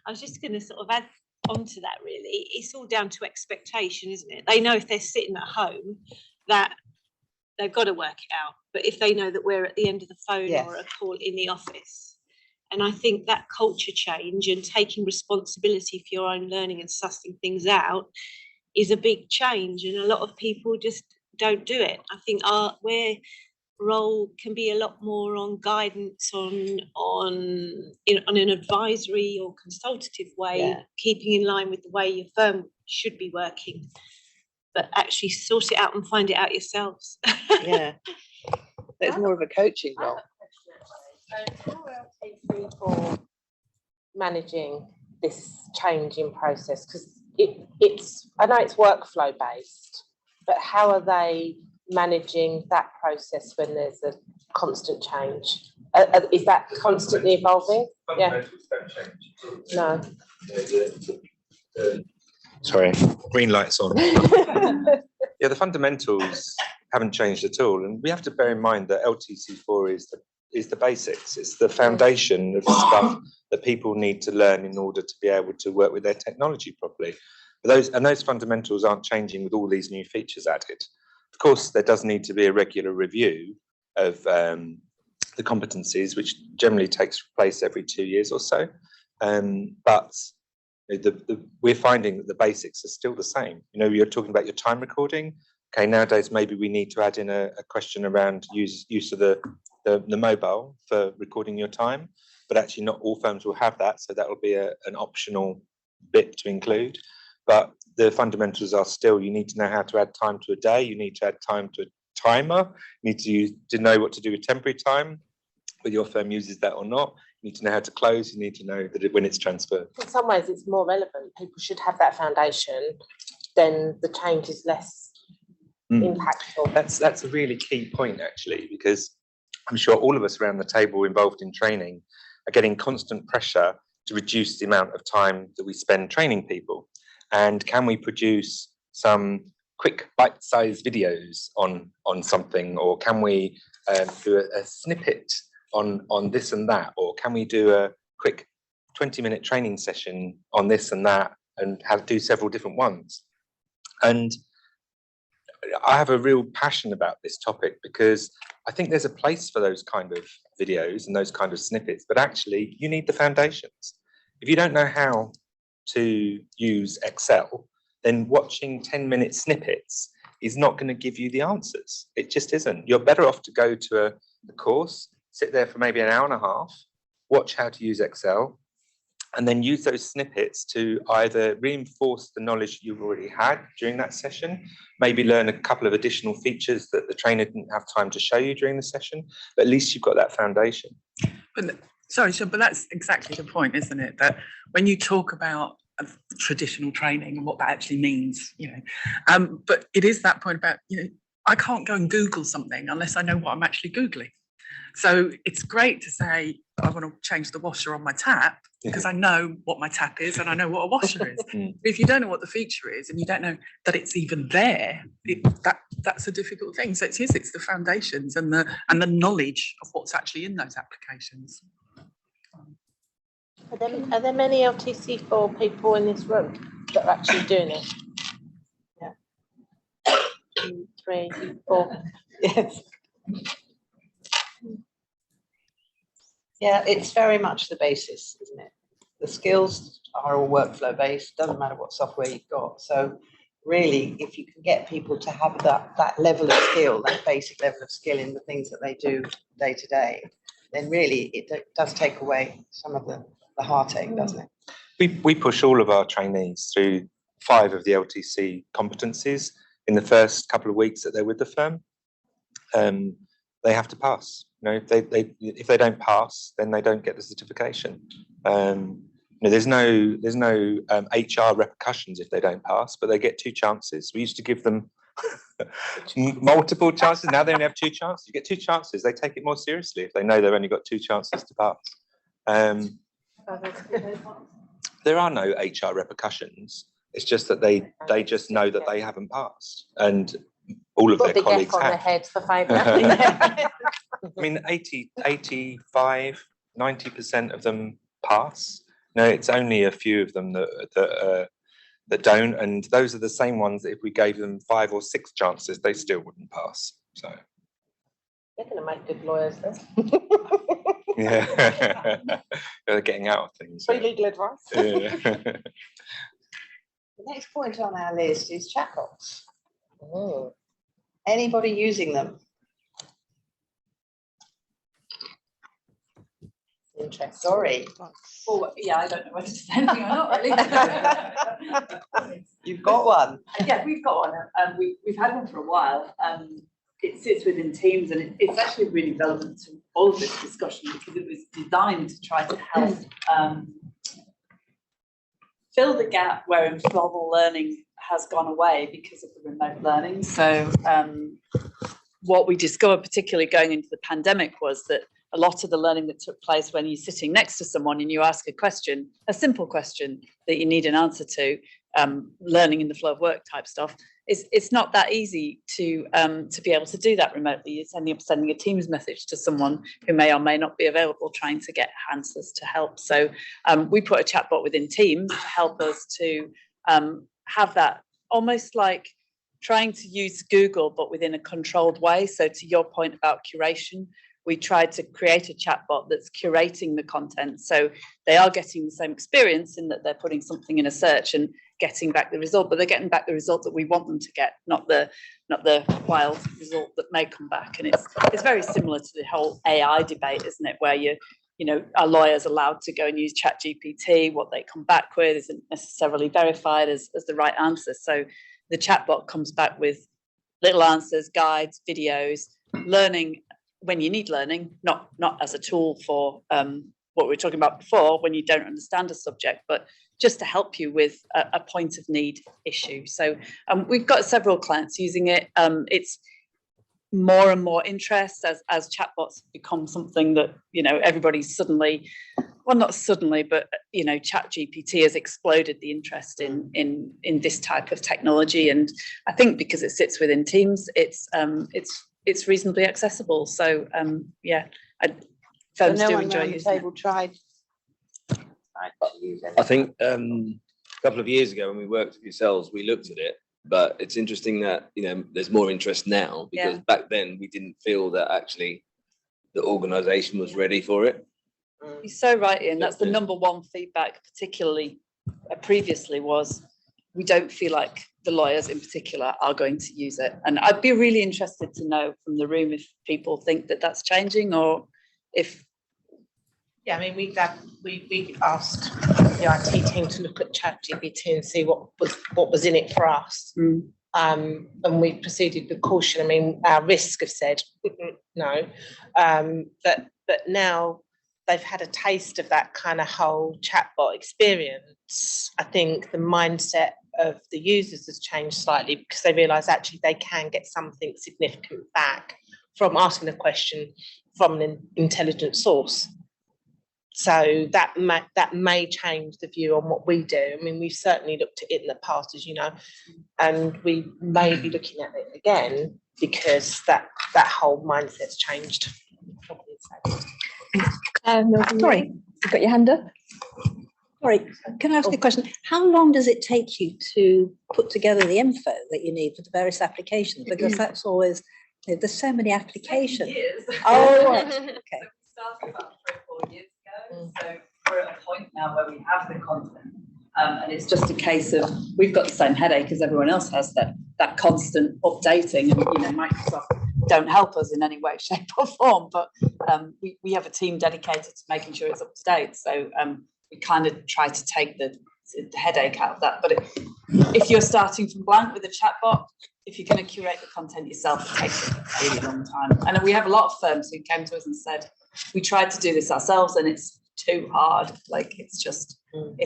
I was just going to sort of add onto that. Really, it's all down to expectation, isn't it? They know if they're sitting at home that they've got to work it out. But if they know that we're at the end of the phone or a call in the office, and I think that culture change and taking responsibility for your own learning and sussing things out is a big change, and a lot of people just don't do it. I think where role can be a lot more on guidance on an advisory or consultative way, keeping in line with the way your firm should be working, but actually sort it out and find it out yourselves. Yeah, there's more of a coaching role. So how are LTC4 managing this changing process? Because it's I know it's workflow based, but how are they managing that process when there's a constant change? Is that constantly evolving? Fundamentals don't change. No. Sorry, green light's on. Yeah, the fundamentals haven't changed at all, and we have to bear in mind that LTC4 is the basics. It's the foundation of stuff that people need to learn in order to be able to work with their technology properly. But those fundamentals aren't changing with all these new features added. Of course, there does need to be a regular review of the competencies, which generally takes place every 2 years or so. But we're finding that the basics are still the same. You know, you're talking about your time recording. Okay, nowadays maybe we need to add in a question around use of the mobile for recording your time, but actually not all firms will have that, so that will be an optional bit to include. But the fundamentals are still, you need to know how to add time to a day, you need to add time to a timer, you need to know what to do with temporary time, whether your firm uses that or not. You need to know how to close, you need to know that when it's transferred. In some ways it's more relevant. People should have that foundation, then the change is less impactful. That's a really key point actually, because I'm sure all of us around the table involved in training are getting constant pressure to reduce the amount of time that we spend training people. And can we produce some quick bite-sized videos on something, or can we do a snippet on this and that, or can we do a quick 20-minute training session on this and that, and do several different ones? And I have a real passion about this topic because I think there's a place for those kind of videos and those kind of snippets, but actually you need the foundations. If you don't know how to use Excel, then watching 10-minute snippets is not going to give you the answers. It just isn't. You're better off to go to a course, sit there for maybe an hour and a half, watch how to use Excel, and then use those snippets to either reinforce the knowledge you've already had during that session, maybe learn a couple of additional features that the trainer didn't have time to show you during the session, but at least you've got that foundation. But but that's exactly the point, isn't it? That when you talk about traditional training and what that actually means, you know, but it is that point about, you know, I can't go and Google something unless I know what I'm actually Googling. So it's great to say, I want to change the washer on my tap because I know what my tap is and I know what a washer is. But if you don't know what the feature is and you don't know that it's even there, that's a difficult thing. So it's the foundations and the knowledge of what's actually in those applications. Are there many LTC4 people in this room that are actually doing it? Yeah. 2, 3, 4. Yes. Yeah, it's very much the basis, isn't it? The skills are all workflow based, doesn't matter what software you've got. So really, if you can get people to have that level of skill, that basic level of skill in the things that they do day to day, then really it does take away some of the heartache, doesn't it? We push all of our trainees through 5 of the LTC competencies in the first couple of weeks that they're with the firm. They have to pass. You know, if they don't pass, then they don't get the certification. You know, there's no HR repercussions if they don't pass, but they get 2 chances. We used to give them multiple chances. Now they only have 2 chances. You get 2 chances. They take it more seriously if they know they've only got 2 chances to pass. There are no HR repercussions, It's just that they just know that they haven't passed, and all of their colleagues on their have. heads for 5 I mean, 80, 85, 90% of them pass. No, it's only a few of them that don't, and those are the same ones that if we gave them 5 or 6 chances, they still wouldn't pass. So They're going to make good lawyers then. yeah, they're getting out of things. Free legal advice. Yeah. The next point on our list is chatbots. Anybody using them? Interesting. Sorry. Well, yeah, I don't know whether to say anything or not really. You've got one. Yeah, we've got one. We've had one for a while. It sits within Teams, and it's actually really relevant to all of this discussion because it was designed to try to help fill the gap where informal learning has gone away because of the remote learning. So what we discovered, particularly going into the pandemic, was that a lot of the learning that took place when you're sitting next to someone and you ask a question, a simple question that you need an answer to, learning in the flow of work type stuff, it's not that easy to be able to do that remotely. You're ending up sending a Teams message to someone who may or may not be available, trying to get answers to help. So we put a chatbot within Teams to help us to have that almost like trying to use Google, but within a controlled way. So to your point about curation, we tried to create a chatbot that's curating the content. So they are getting the same experience in that they're putting something in a search and getting back the result, but they're getting back the result that we want them to get, not the wild result that may come back. And it's very similar to the whole AI debate, isn't it? Where are lawyers allowed to go and use ChatGPT? What they come back with isn't necessarily verified as the right answer. So the chatbot comes back with little answers, guides, videos, learning when you need learning, not as a tool for what we were talking about before, when you don't understand a subject, but just to help you with a point of need issue. So we've got several clients using it. It's more and more interest as chatbots become something that, everybody's suddenly, well, not suddenly, but, ChatGPT has exploded the interest in this type of technology. And I think because it sits within Teams, it's reasonably accessible. So firms do enjoy using it. Tried to use it. I think a couple of years ago when we worked with yourselves, we looked at it, but it's interesting that there's more interest now because back then we didn't feel that actually the organisation was ready for it. You're so right, Ian. That's the number one feedback, particularly previously, was we don't feel like the lawyers in particular are going to use it. And I'd be really interested to know from the room if people think that that's changing or if. Yeah, I mean, we asked the IT team to look at ChatGPT and see what was in it for us. And we proceeded with caution. I mean, our risk have said no, but now they've had a taste of that kind of whole chatbot experience. I think the mindset of the users has changed slightly because they realise actually they can get something significant back from asking a question from an intelligent source. So that may change the view on what we do. I mean, we've certainly looked at it in the past, as you know, and we may be looking at it again because that whole mindset's changed. Sorry, you've got your hand up. Sorry, can I ask you a question? How long does it take you to put together the info that you need for the various applications? Because that's always, there's so many applications. Oh, right. Okay. So we started about 3 or 4 years ago. So we're at a point now where we have the content. And it's just a case of, we've got the same headache as everyone else has, that constant updating. And, Microsoft don't help us in any way, shape or form, but we have a team dedicated to making sure it's up to date. So we kind of try to take the headache out of that. But if you're starting from blank with a chatbot, if you're going to curate the content yourself, it takes a really long time. And we have a lot of firms who came to us and said, we tried to do this ourselves and it's too hard. Like it's just a real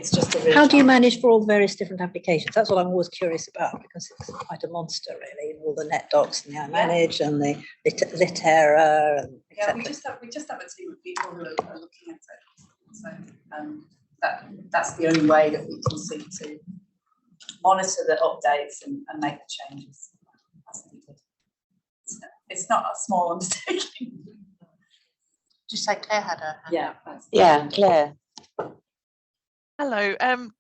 How do you challenge. manage for all the various different applications? That's what I'm always curious about because it's quite a monster, really. All the NetDocs and the iManage and the Litera and Yeah, we just have a team of people who are looking at it. So that's the only way that we can seek to monitor the updates and make the changes as needed. It's not a small undertaking. Did you say Claire had a hand up? Yeah, Claire. Hello.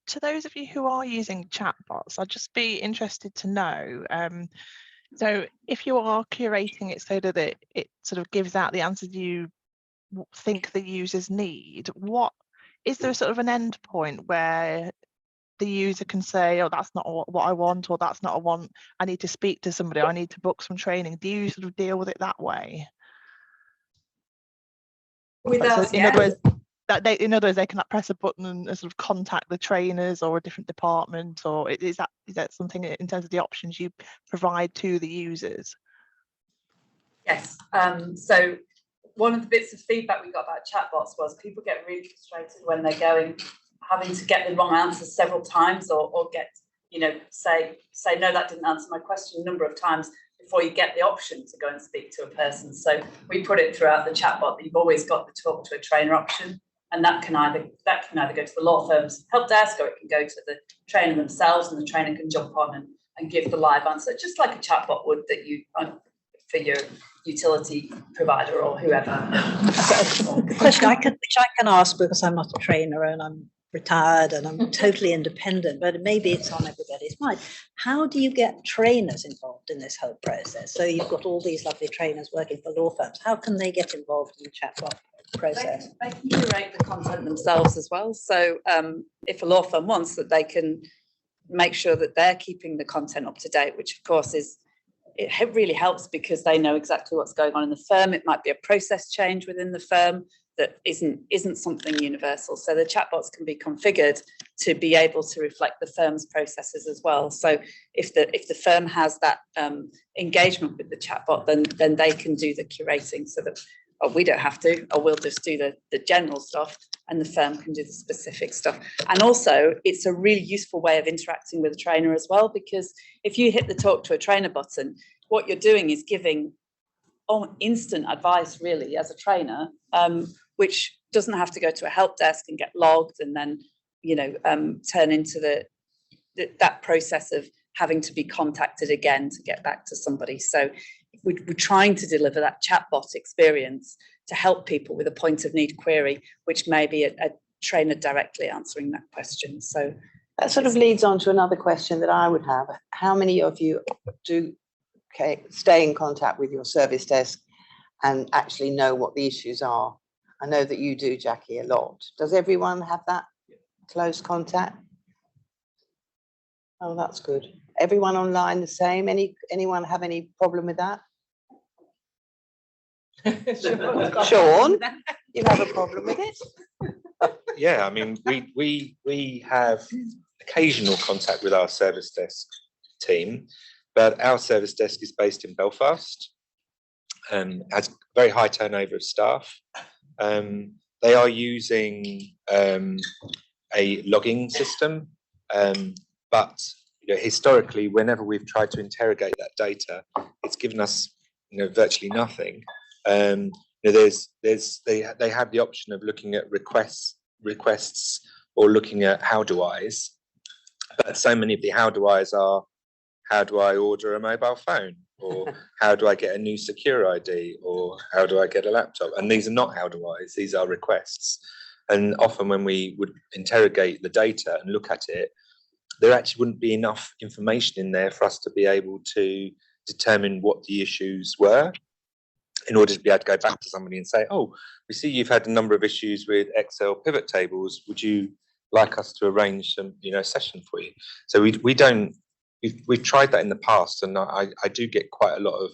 To those of you who are using chatbots, I'd just be interested to know. So if you are curating it so that it sort of gives out the answers you think the users need, what is there sort of an end point where the user can say, oh, that's not what I want, or that's not what I want, I need to speak to somebody, I need to book some training? Do you sort of deal with it that way? With So us, in other words, they can like press a button and sort of contact the trainers or a different department, or is that something in terms of the options you provide to the users? Yes. So one of the bits of feedback we got about chatbots was people get really frustrated when they're having to get the wrong answer several times, or get, say no, that didn't answer my question a number of times before you get the option to go and speak to a person. So we put it throughout the chatbot that you've always got the talk to a trainer option, and that can either go to the law firm's help desk, or it can go to the trainer themselves, and the trainer can jump on and give the live answer, just like a chatbot would that you for your utility provider or whoever. A question which I can ask, because I'm not a trainer and I'm retired and I'm totally independent, but maybe it's on everybody's mind. How do you get trainers involved in this whole process? So you've got all these lovely trainers working for law firms. How can they get involved in the chatbot process? They can curate the content themselves as well. So if a law firm wants that, they can make sure that they're keeping the content up to date, which of course it really helps because they know exactly what's going on in the firm. It might be a process change within the firm that isn't something universal. So the chatbots can be configured to be able to reflect the firm's processes as well. So if the firm has that engagement with the chatbot, then they can do the curating, so that we don't have to, or we'll just do the general stuff and the firm can do the specific stuff. And also it's a really useful way of interacting with a trainer as well, because if you hit the talk to a trainer button, what you're doing is giving instant advice really as a trainer, which doesn't have to go to a help desk and get logged and then turn into that process of having to be contacted again to get back to somebody. So we're trying to deliver that chatbot experience to help people with a point of need query, which may be a trainer directly answering that question. So that sort of leads on to another question that I would have. How many of you do stay in contact with your service desk and actually know what the issues are? I know that you do, Jackie, a lot. Does everyone have that close contact? Oh, that's good. Everyone online the same? Anyone have any problem with that? Sean, you have a problem with it? Yeah, I mean, we have occasional contact with our service desk team, but our service desk is based in Belfast, has very high turnover of staff. They are using a logging system, but historically, whenever we've tried to interrogate that data, it's given us virtually nothing. They have the option of looking at requests or looking at how do I's, but so many of the how do I's are, how do I order a mobile phone, or how do I get a new secure ID, or how do I get a laptop? And these are not how do I's, these are requests. And often when we would interrogate the data and look at it, there actually wouldn't be enough information in there for us to be able to determine what the issues were, in order to be able to go back to somebody and say, oh, we see you've had a number of issues with Excel pivot tables. Would you like us to arrange some, session for you? So we've tried that in the past, and I do get quite a lot of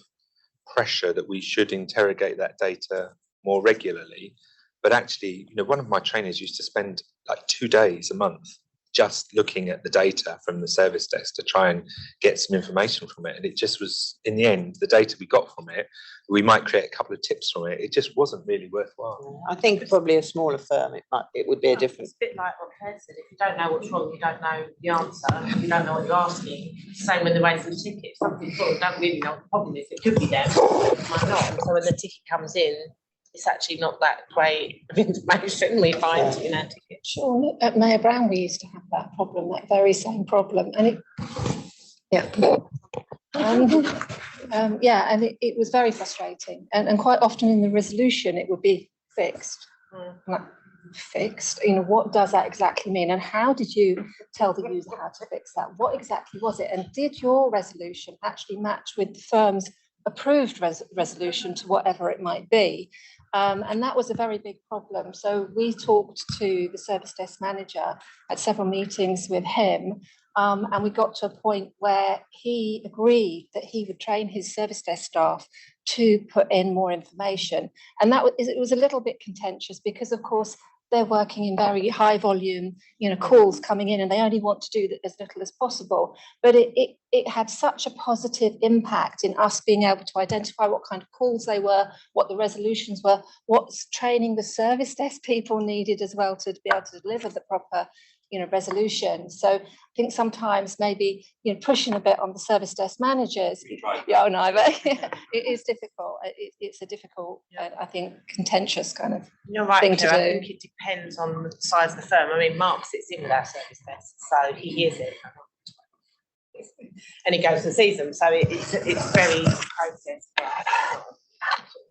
pressure that we should interrogate that data more regularly. But actually, one of my trainers used to spend like 2 days a month just looking at the data from the service desk to try and get some information from it. And it just was, in the end, the data we got from it, we might create a couple of tips from it. It just wasn't really worthwhile. I think probably a smaller firm, it would be a different. It's a bit like what Claire said. If you don't know what's wrong, you don't know the answer, you don't know what you're asking. Same when they're raising the ticket. Some people don't really know what the problem is. It could be them, it might not. And so when the ticket comes in, it's actually not that great of information we find in our tickets. Sure, at Mayor Brown, we used to have that problem, that very same problem, and it, yeah. It was very frustrating, and quite often in the resolution, it would be fixed. Like, fixed, what does that exactly mean, and how did you tell the user how to fix that? What exactly was it, and did your resolution actually match with the firm's approved resolution to whatever it might be? And that was a very big problem. So we talked to the service desk manager at several meetings with him, and we got to a point where he agreed that he would train his service desk staff to put in more information. And it was a little bit contentious because, of course, they're working in very high volume, calls coming in, and they only want to do that as little as possible. But it had such a positive impact in us being able to identify what kind of calls they were, what the resolutions were, what training the service desk people needed as well to be able to deliver the proper resolution. So I think sometimes maybe pushing a bit on the service desk managers. Yeah, no, but it is difficult. It's a difficult, I think, contentious kind of You're right, thing to Claire, I do. think it depends on the size of the firm. I mean, Mark sits in with our service desk, so he hears it. And he goes and sees them, so it's very process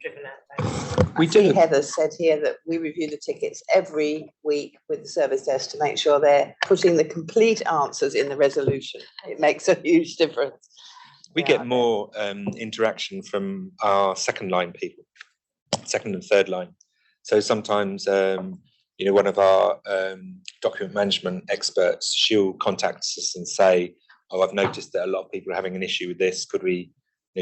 driven out. We do. Heather said here that we review the tickets every week with the service desk to make sure they're putting the complete answers in the resolution. It makes a huge difference. We get more interaction from our second line people, second and third line. So sometimes, one of our document management experts, she'll contact us and say, "Oh, I've noticed that a lot of people are having an issue with this. Could we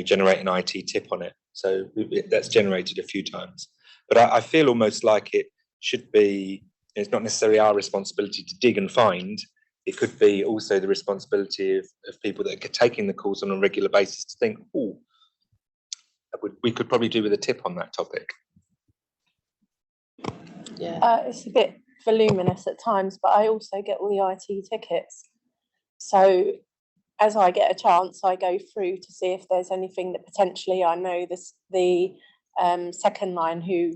generate an IT tip on it?" So that's generated a few times. But I feel almost like it should be, it's not necessarily our responsibility to dig and find. It could be also the responsibility of people that are taking the calls on a regular basis to think, oh, we could probably do with a tip on that topic. Yeah. It's a bit voluminous at times, but I also get all the IT tickets. So as I get a chance, I go through to see if there's anything that potentially I know the second line, who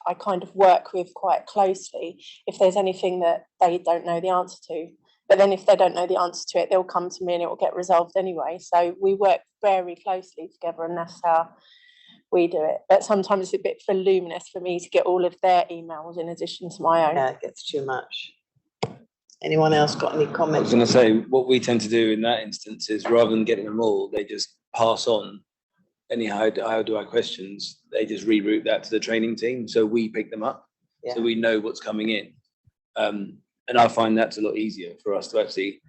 I kind of work with quite closely, if there's anything that they don't know the answer to. But then if they don't know the answer to it, they'll come to me and it will get resolved anyway. So we work very closely together, and that's how we do it. But sometimes it's a bit voluminous for me to get all of their emails in addition to my own. Yeah, it gets too much. Anyone else got any I comments? was going to say, what we tend to do in that instance is, rather than getting them all, they just pass on any how do I questions. They just reroute that to the training team, so we pick them up, so we know what's coming in. And I find that's a lot easier for us to actually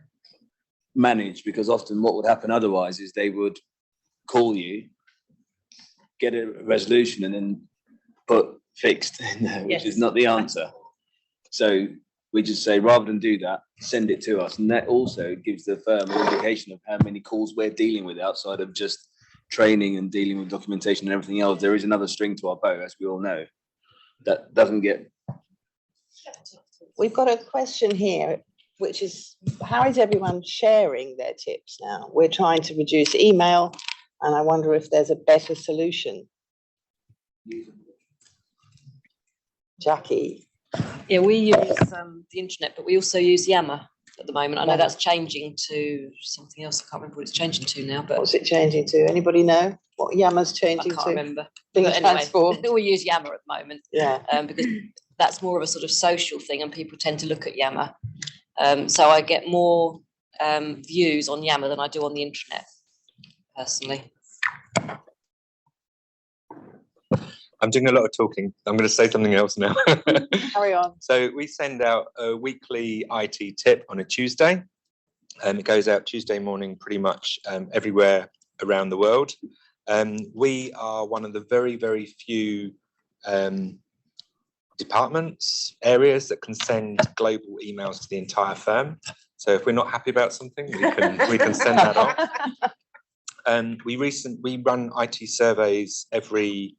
manage, because often what would happen otherwise is they would call you, get a resolution, and then put fixed in there, which is not the answer. So we just say, rather than do that, send it to us. And that also gives the firm an indication of how many calls we're dealing with outside of just training and dealing with documentation and everything else. There is another string to our bow, as we all know, that doesn't get. We've got a question here, which is, how is everyone sharing their tips now? We're trying to reduce email, and I wonder if there's a better solution. Jackie. Yeah, we use the internet, but we also use Yammer at the moment. I know that's changing to something else. I can't remember what it's changing to now. But what's it changing to? Anybody know what Yammer's changing to? I can't remember. Being But anyway, transformed. we use Yammer at the moment. Yeah. Because that's more of a sort of social thing, and people tend to look at Yammer. So I get more views on Yammer than I do on the internet, personally. I'm doing a lot of talking. I'm going to say something else now. Carry on. So we send out a weekly IT tip on a Tuesday. It goes out Tuesday morning pretty much everywhere around the world. We are one of the very, very few departments, areas that can send global emails to the entire firm. So if we're not happy about something, we can send that off. We run IT surveys every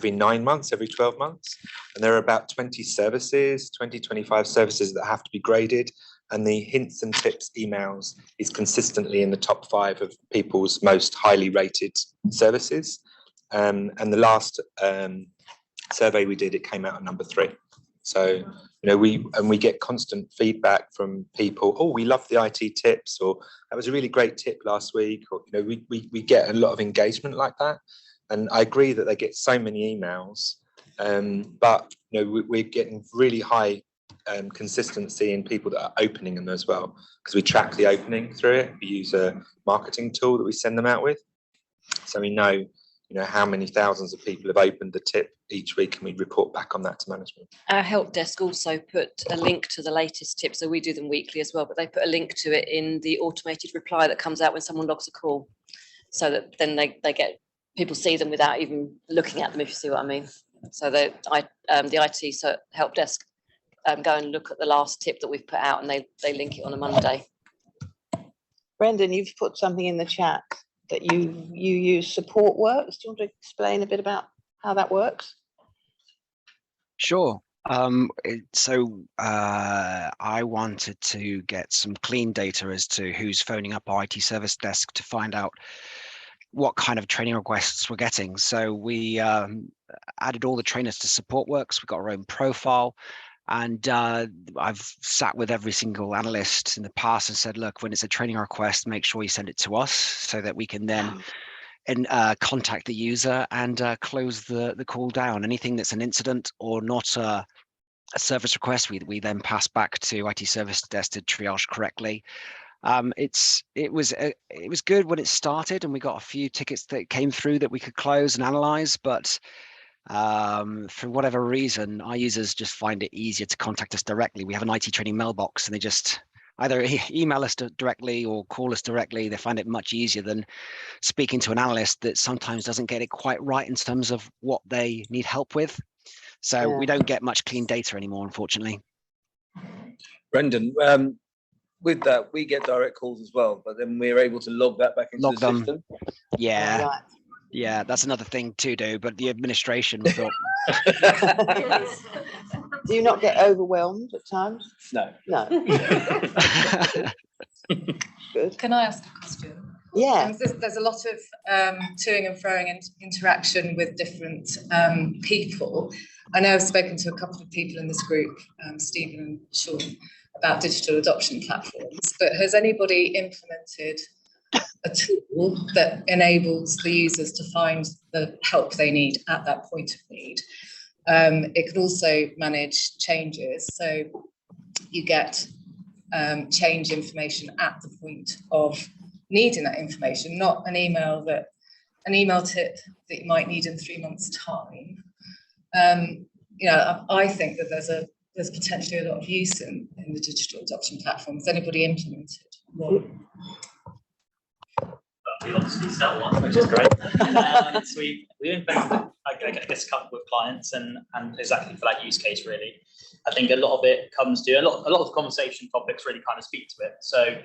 9 months, every 12 months. And there are about 25 services that have to be graded. And the hints and tips emails is consistently in the top 5 of people's most highly rated services. And the last survey we did, it came out at number 3. So, we get constant feedback from people. Oh, we love the IT tips, or that was a really great tip last week. Or, we get a lot of engagement like that. And I agree that they get so many emails, but we're getting really high consistency in people that are opening them as well, because we track the opening through it. We use a marketing tool that we send them out with, so we know how many thousands of people have opened the tip each week, and we report back on that to management. Our help desk also put a link to the latest tips, so we do them weekly as well, but they put a link to it in the automated reply that comes out when someone logs a call, so that then they get, people see them without even looking at them, if you see what I mean. So the IT help desk go and look at the last tip that we've put out, and they link it on a Monday. Brendan, you've put something in the chat that you use support works. Do you want to explain a bit about how that works? Sure. I wanted to get some clean data as to who's phoning up our IT service desk to find out what kind of training requests we're getting. So we added all the trainers to support works. We've got our own profile. And I've sat with every single analyst in the past and said, look, when it's a training request, make sure you send it to us so that we can then contact the user and close the call down. Anything that's an incident or not a service request, we then pass back to IT service desk to triage correctly. It was good when it started, and we got a few tickets that came through that we could close and analyze, but for whatever reason, our users just find it easier to contact us directly. We have an IT training mailbox, and they just either email us directly or call us directly. They find it much easier than speaking to an analyst that sometimes doesn't get it quite right in terms of what they need help with. So we don't get much clean data anymore, unfortunately. Brendan, with that, we get direct calls as well, but then we're able to log that back into the system. Yeah. Right. Yeah, that's another thing to do, but the administration thought. Do you not get overwhelmed at times? No. No. Good. Can I ask a question? Yeah. There's a lot of toing and froing and interaction with different people. I know I've spoken to a couple of people in this group, Stephen and Sean, about digital adoption platforms, but has anybody implemented a tool that enables the users to find the help they need at that point of need? It can also manage changes, so you get change information at the point of needing that information, not an email tip that you might need in 3 months' time. I think that there's potentially a lot of use in the digital adoption platform. Has anybody implemented one? We obviously sell one, which is great. So we implemented, I guess, a couple with clients, and exactly for that use case, really. I think a lot of it comes to a lot of conversation topics really kind of speak to it. So,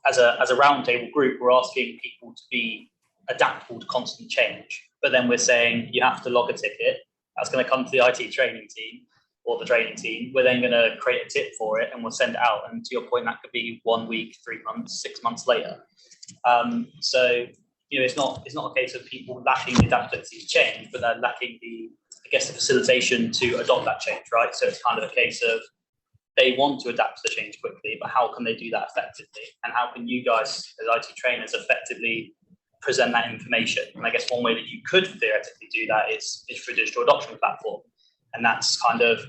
as a roundtable group, we're asking people to be adaptable to constant change, but then we're saying you have to log a ticket. That's going to come to the IT training team or the training team. We're then going to create a tip for it, and we'll send it out. And to your point, that could be 1 week, 3 months, 6 months later. So it's not a case of people lacking the adaptability to change, but they're lacking the facilitation to adopt that change, right? So it's kind of a case of they want to adapt to the change quickly, but how can they do that effectively? And how can you guys as IT trainers effectively present that information? And I guess one way that you could theoretically do that is through a digital adoption platform. And that's kind of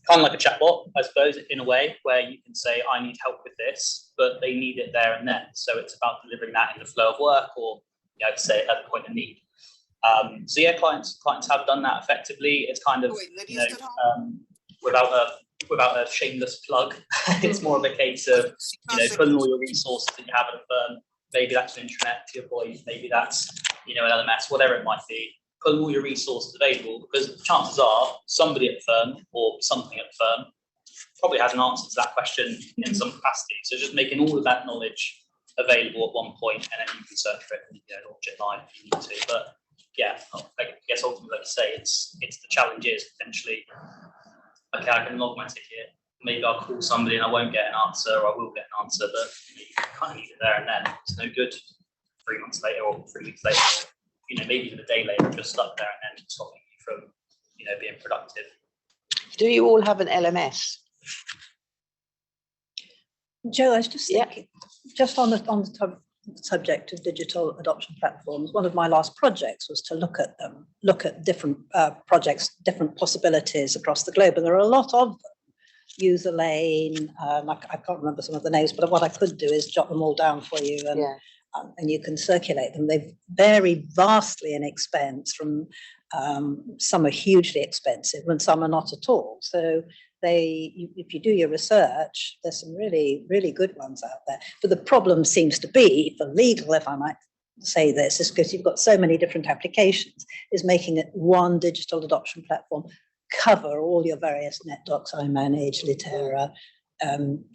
like a chatbot, I suppose, in a way, where you can say, I need help with this, but they need it there and then. So it's about delivering that in the flow of work, or say at the point of need. So yeah, clients have done that effectively. It's kind of without a shameless plug, it's more of a case of putting all your resources that you have at a firm. Maybe that's an intranet to your boys, maybe that's an LMS, whatever it might be. Putting all your resources available, because chances are somebody at the firm or something at the firm probably has an answer to that question in some capacity. So just making all of that knowledge available at one point, and then you can search for it and launch it live if you need to. But yeah, I guess ultimately, like you say, it's the challenge is potentially, okay, I can log my ticket, maybe I'll call somebody and I won't get an answer, or I will get an answer, but you kind of need it there and then. It's no good 3 months later or 3 weeks later, maybe even a day later, just stuck there and then stopping you from being productive. Do you all have an LMS? Joe, I was just thinking, just on the subject of digital adoption platforms, one of my last projects was to look at them, look at different projects, different possibilities across the globe, and there are a lot of them. User Lane, I can't remember some of the names, but what I could do is jot them all down for you, and you can circulate them. They vary vastly in expense. From some are hugely expensive, and some are not at all. So if you do your research, there's some really, really good ones out there. But the problem seems to be, for legal, if I might say this, is because you've got so many different applications, is making it one digital adoption platform cover all your various NetDocs, iManage, Litera,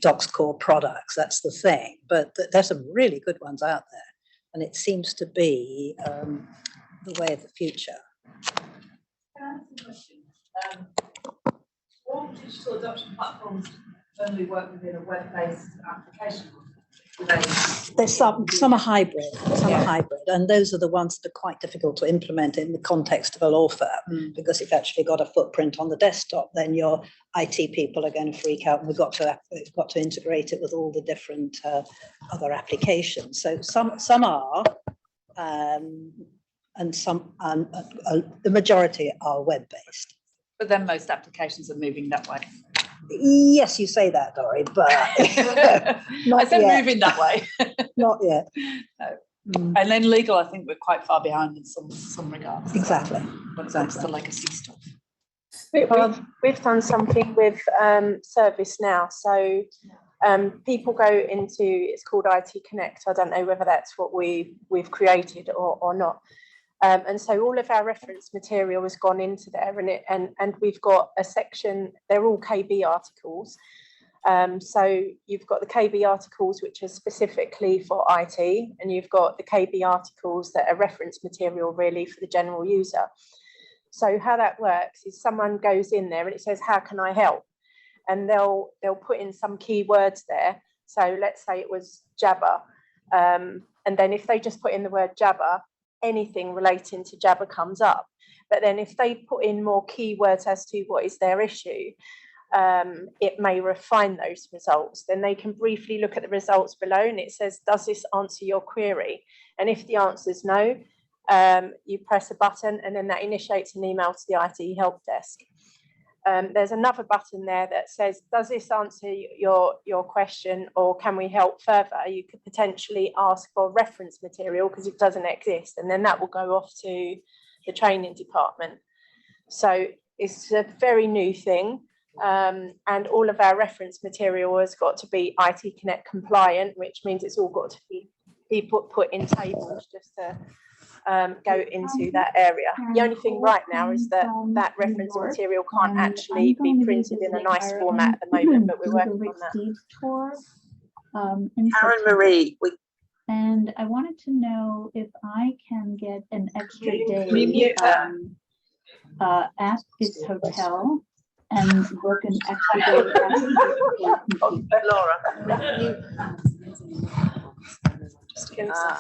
DocsCore products. That's the thing. But there's some really good ones out there, and it seems to be the way of the future. Can I ask a question? All digital adoption platforms only work within a web-based application. There's some are hybrid, and those are the ones that are quite difficult to implement in the context of a law firm, because if you've actually got a footprint on the desktop, then your IT people are going to freak out, and we've got to integrate it with all the different other applications. So some are, and some the majority are web-based. But then most applications are moving that way. Yes, you say that, Dory, but I said yet. moving that way. Not yet. No. And then legal, I think we're quite far behind in some regards. Exactly. When it comes to legacy stuff. We've done something with Service now. So people go into, it's called IT Connect. I don't know whether that's what we've created or not. And so all of our reference material has gone into there, and we've got a section, they're all KB articles. So you've got the KB articles which are specifically for IT, and you've got the KB articles that are reference material really for the general user. So how that works is someone goes in there and it says, how can I help? And they'll put in some keywords there. So let's say it was Jabber. And then if they just put in the word Jabber, anything relating to Jabber comes up. But then if they put in more keywords as to what is their issue, it may refine those results. Then they can briefly look at the results below, and it says, does this answer your query? And if the answer is no, you press a button, and then that initiates an email to the IT help desk. There's another button there that says, does this answer your question, or can we help further? You could potentially ask for reference material because it doesn't exist, and then that will go off to the training department. So it's a very new thing, and all of our reference material has got to be IT Connect compliant, which means it's all got to be put in tables just to go into that area. The only thing right now is that that reference material can't actually be printed in a nice format at the moment, but we're working on that. Tour, Karen Marie, and I wanted to know if I can get an extra day at this hotel and book an extra day. Laura.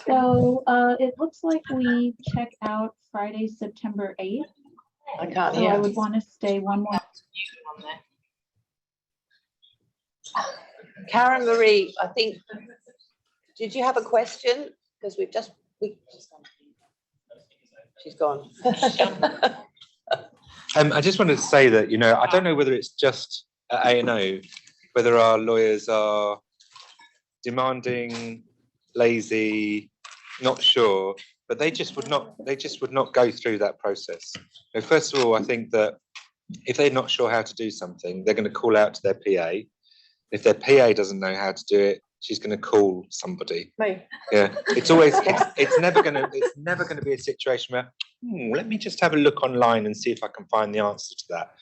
So it looks like we check out Friday, September 8th. I can't So hear. I would want to stay one more. Karen Marie, I think, did you have a question? Because she's gone. I just wanted to say that, I don't know whether it's just at A&O, whether our lawyers are demanding, lazy, not sure, but they just would not go through that process. First of all, I think that if they're not sure how to do something, they're going to call out to their PA. If their PA doesn't know how to do it, she's going to call somebody. Me. Yeah, it's never going to be a situation where let me just have a look online and see if I can find the answer to that.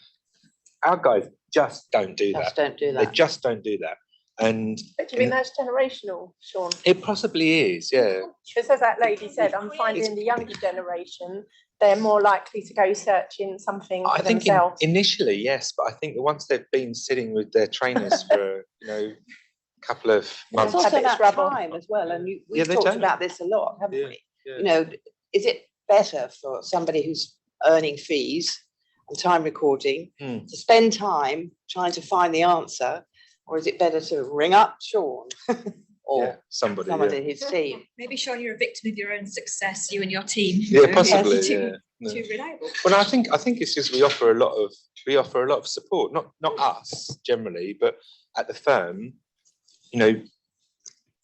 Our guys just don't do that. They just don't do that. And But do you think that's generational, Sean? it possibly is, yeah. Because as that lady said, I'm finding the younger generation, they're more likely to go searching something for I think themselves. initially, yes, but I think that once they've been sitting with their trainers for a couple of months. It's also that time as well, and we've talked about this a lot, haven't we? Yeah. Is it better for somebody who's earning fees and time recording to spend time trying to find the answer, or is it better to ring up Sean or somebody in his team? Maybe Sean, you're a victim of your own success, you and your team. Yeah, possibly. Too Yeah. reliable. Well, I think it's just we offer a lot of support, not us generally, but at the firm,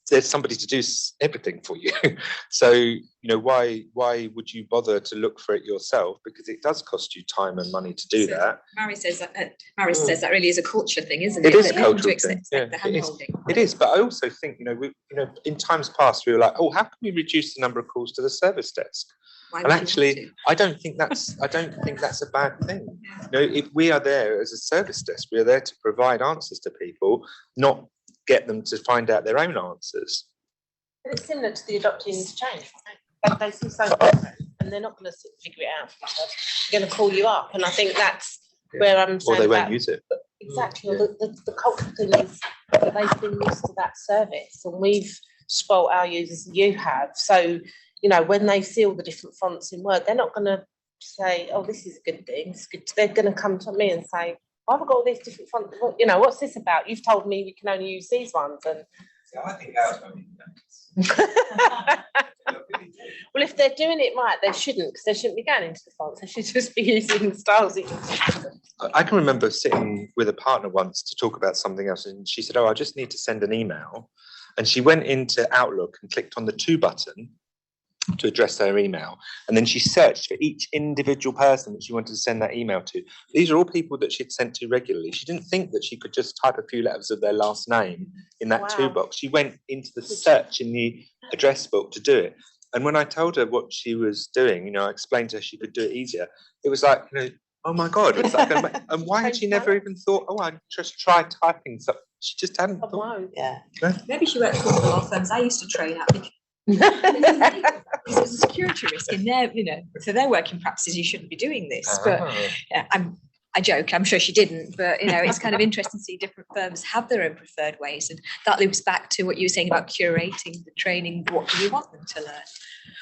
there's somebody to do everything for you. So, why would you bother to look for it yourself? Because it does cost you time and money to do that. Maris says that really is a culture thing, isn't it? It is a That you want to cultural expect thing. the Yeah, hand-holding. it is. But I also think, in times past, we were like, oh, how can we reduce the number of calls to the service desk? Why And would you actually, want to? I don't think that's a bad thing. If we are there as a service desk, we are there to provide answers to people, not get them to find out their own answers. But it's similar to the adopting interchange, right? They seem so different, and they're not going to figure it out for themselves. They're going to call you up, and I think that's where I'm saying Or they won't about- use it. Exactly. Or the cultural thing is that they've been used to that service, and we've spoilt our users. You have. So, when they see all the different fonts in Word, they're not going to say, "Oh, this is a good thing." It's good. They're going to come to me and say, "I've got all these different fonts. What's this about? You've told me we can only use these ones." And I think ours only. well, if they're doing it right, they shouldn't, because they shouldn't be going into the fonts. They should just be using the styles. I can remember sitting with a partner once to talk about something else, and she said, "Oh, I just need to send an email," and she went into Outlook and clicked on the to button to address her email, and then she searched for each individual person that she wanted to send that email to. These are all people that she'd sent to regularly. She didn't think that she could just type a few letters of their last name in that to box. She went into the search in the address book to do it. And when I told her what she was doing, I explained to her she could do it easier. It was like, oh my God. It's like, and why had she never even thought, oh, I'd just try typing something? She just hadn't thought. Yeah. Maybe she worked for the law firms I used to train at. Because there's a security risk in there, so their working practices, you shouldn't be doing this. But I joke, I'm sure she didn't, but it's kind of interesting to see different firms have their own preferred ways, and that loops back to what you were saying about curating the training. What do you want them to learn?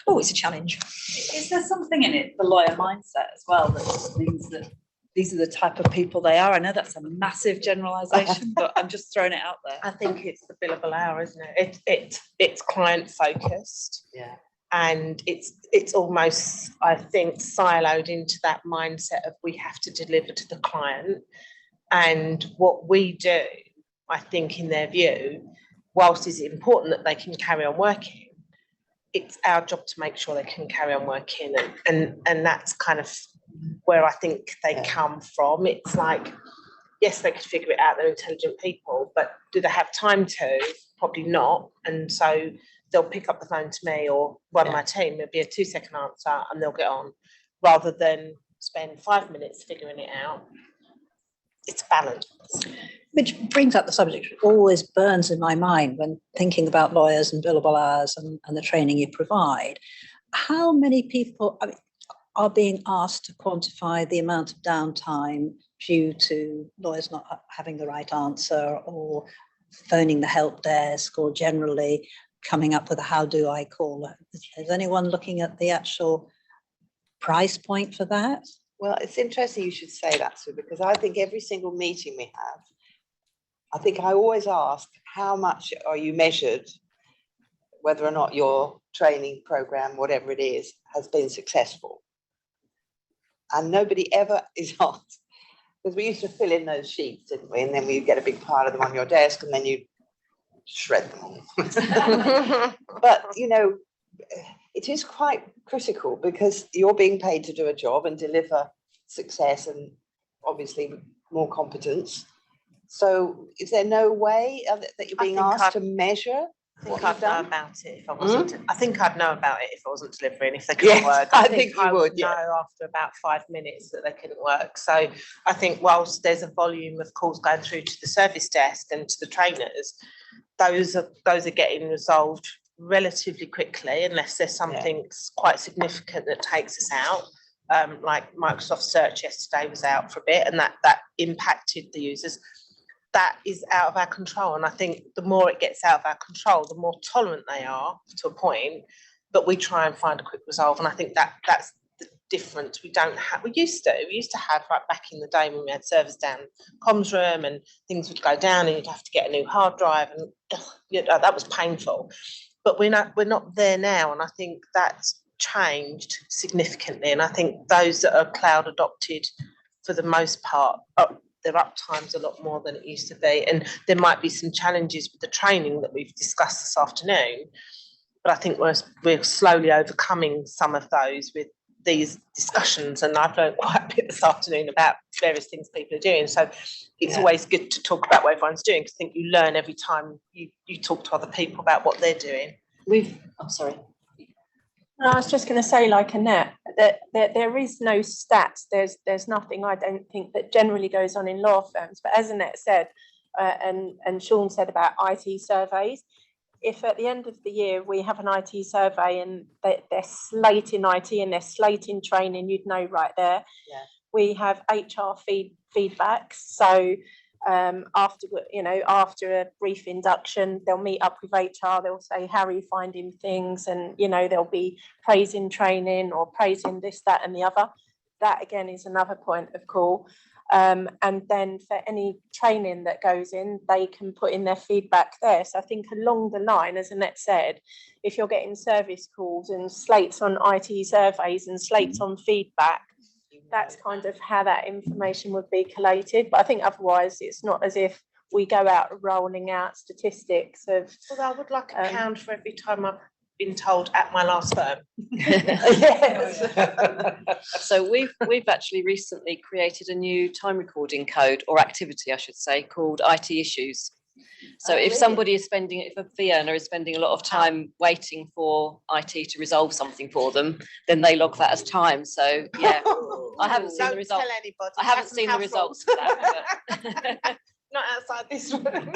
Oh, it's a challenge. Is there something in it, the lawyer mindset as well, that means that these are the type of people they are? I know that's a massive generalisation, but I'm just throwing it out there. I think it's the billable hour, isn't it? It's client focused. Yeah. And it's almost, I think, siloed into that mindset of we have to deliver to the client. And what we do, I think, in their view, whilst it's important that they can carry on working, it's our job to make sure they can carry on working. And that's kind of where I think they come from. It's like, yes, they could figure it out, they're intelligent people, but do they have time to? Probably not. And so they'll pick up the phone to me or one of my team. It'll be a 2-second answer and they'll get on, rather than spend 5 minutes figuring it out. It's balance. Which brings up the subject that always burns in my mind when thinking about lawyers and billable hours and the training you provide. How many people are being asked to quantify the amount of downtime due to lawyers not having the right answer, or phoning the help desk, or generally coming up with a how do I call? Is anyone looking at the actual price point for that? Well, it's interesting you should say that, Sue, because I think every single meeting we have, I think I always ask, how much are you measured, whether or not your training program, whatever it is, has been successful? And nobody ever is asked, because we used to fill in those sheets, didn't we? And then we get a big pile of them on your desk, and then you shred them all. But, it is quite critical, because you're being paid to do a job and deliver success and obviously more competence. So is there no way that you're being asked to measure? I think I'd know about it if I wasn't. I think I'd know about it if I wasn't delivering. If they couldn't work, I think you would know after about 5 minutes that they couldn't work. So I think whilst there's a volume of calls going through to the service desk and to the trainers, those are getting resolved relatively quickly, unless there's something quite significant that takes us out. Like Microsoft Search yesterday was out for a bit, and that impacted the users. That is out of our control, and I think the more it gets out of our control, the more tolerant they are to a point, but we try and find a quick resolve. And I think that's the different. We used to have, like back in the day when we had servers down comms room and things would go down and you'd have to get a new hard drive, and that was painful. But we're not there now, and I think that's changed significantly. And I think those that are cloud adopted, for the most part, their uptime's a lot more than it used to be. And there might be some challenges with the training that we've discussed this afternoon, but I think we're slowly overcoming some of those with these discussions. And I've learned quite a bit this afternoon about various things people are doing. So it's always good to talk about what everyone's doing, because I think you learn every time you talk to other people about what they're doing. I'm sorry. No, I was just going to say, like Annette, that there is no stats. There's nothing, I don't think, that generally goes on in law firms. But as Annette said, and Sean said about IT surveys, if at the end of the year we have an IT survey and they're slating IT and they're slating training, you'd know right there. Yeah. We have HR feedbacks. So after a brief induction, they'll meet up with HR, they'll say, how are you finding things? And, they'll be praising training or praising this, that and the other. That again is another point of call. And then for any training that goes in, they can put in their feedback there. So I think along the line, as Annette said, if you're getting service calls and slates on IT surveys and slates on feedback, that's kind of how that information would be collated. But I think otherwise it's not as if we go out rolling out statistics of. Although I would like a pound for every time I've been told at my last firm. So we've actually recently created a new time recording code, or activity I should say, called IT issues. So if somebody is if a fee earner is spending a lot of time waiting for IT to resolve something for them, then they log that as time. So yeah, I haven't seen the results. Tell anybody. I haven't seen the results for that. But not outside this room.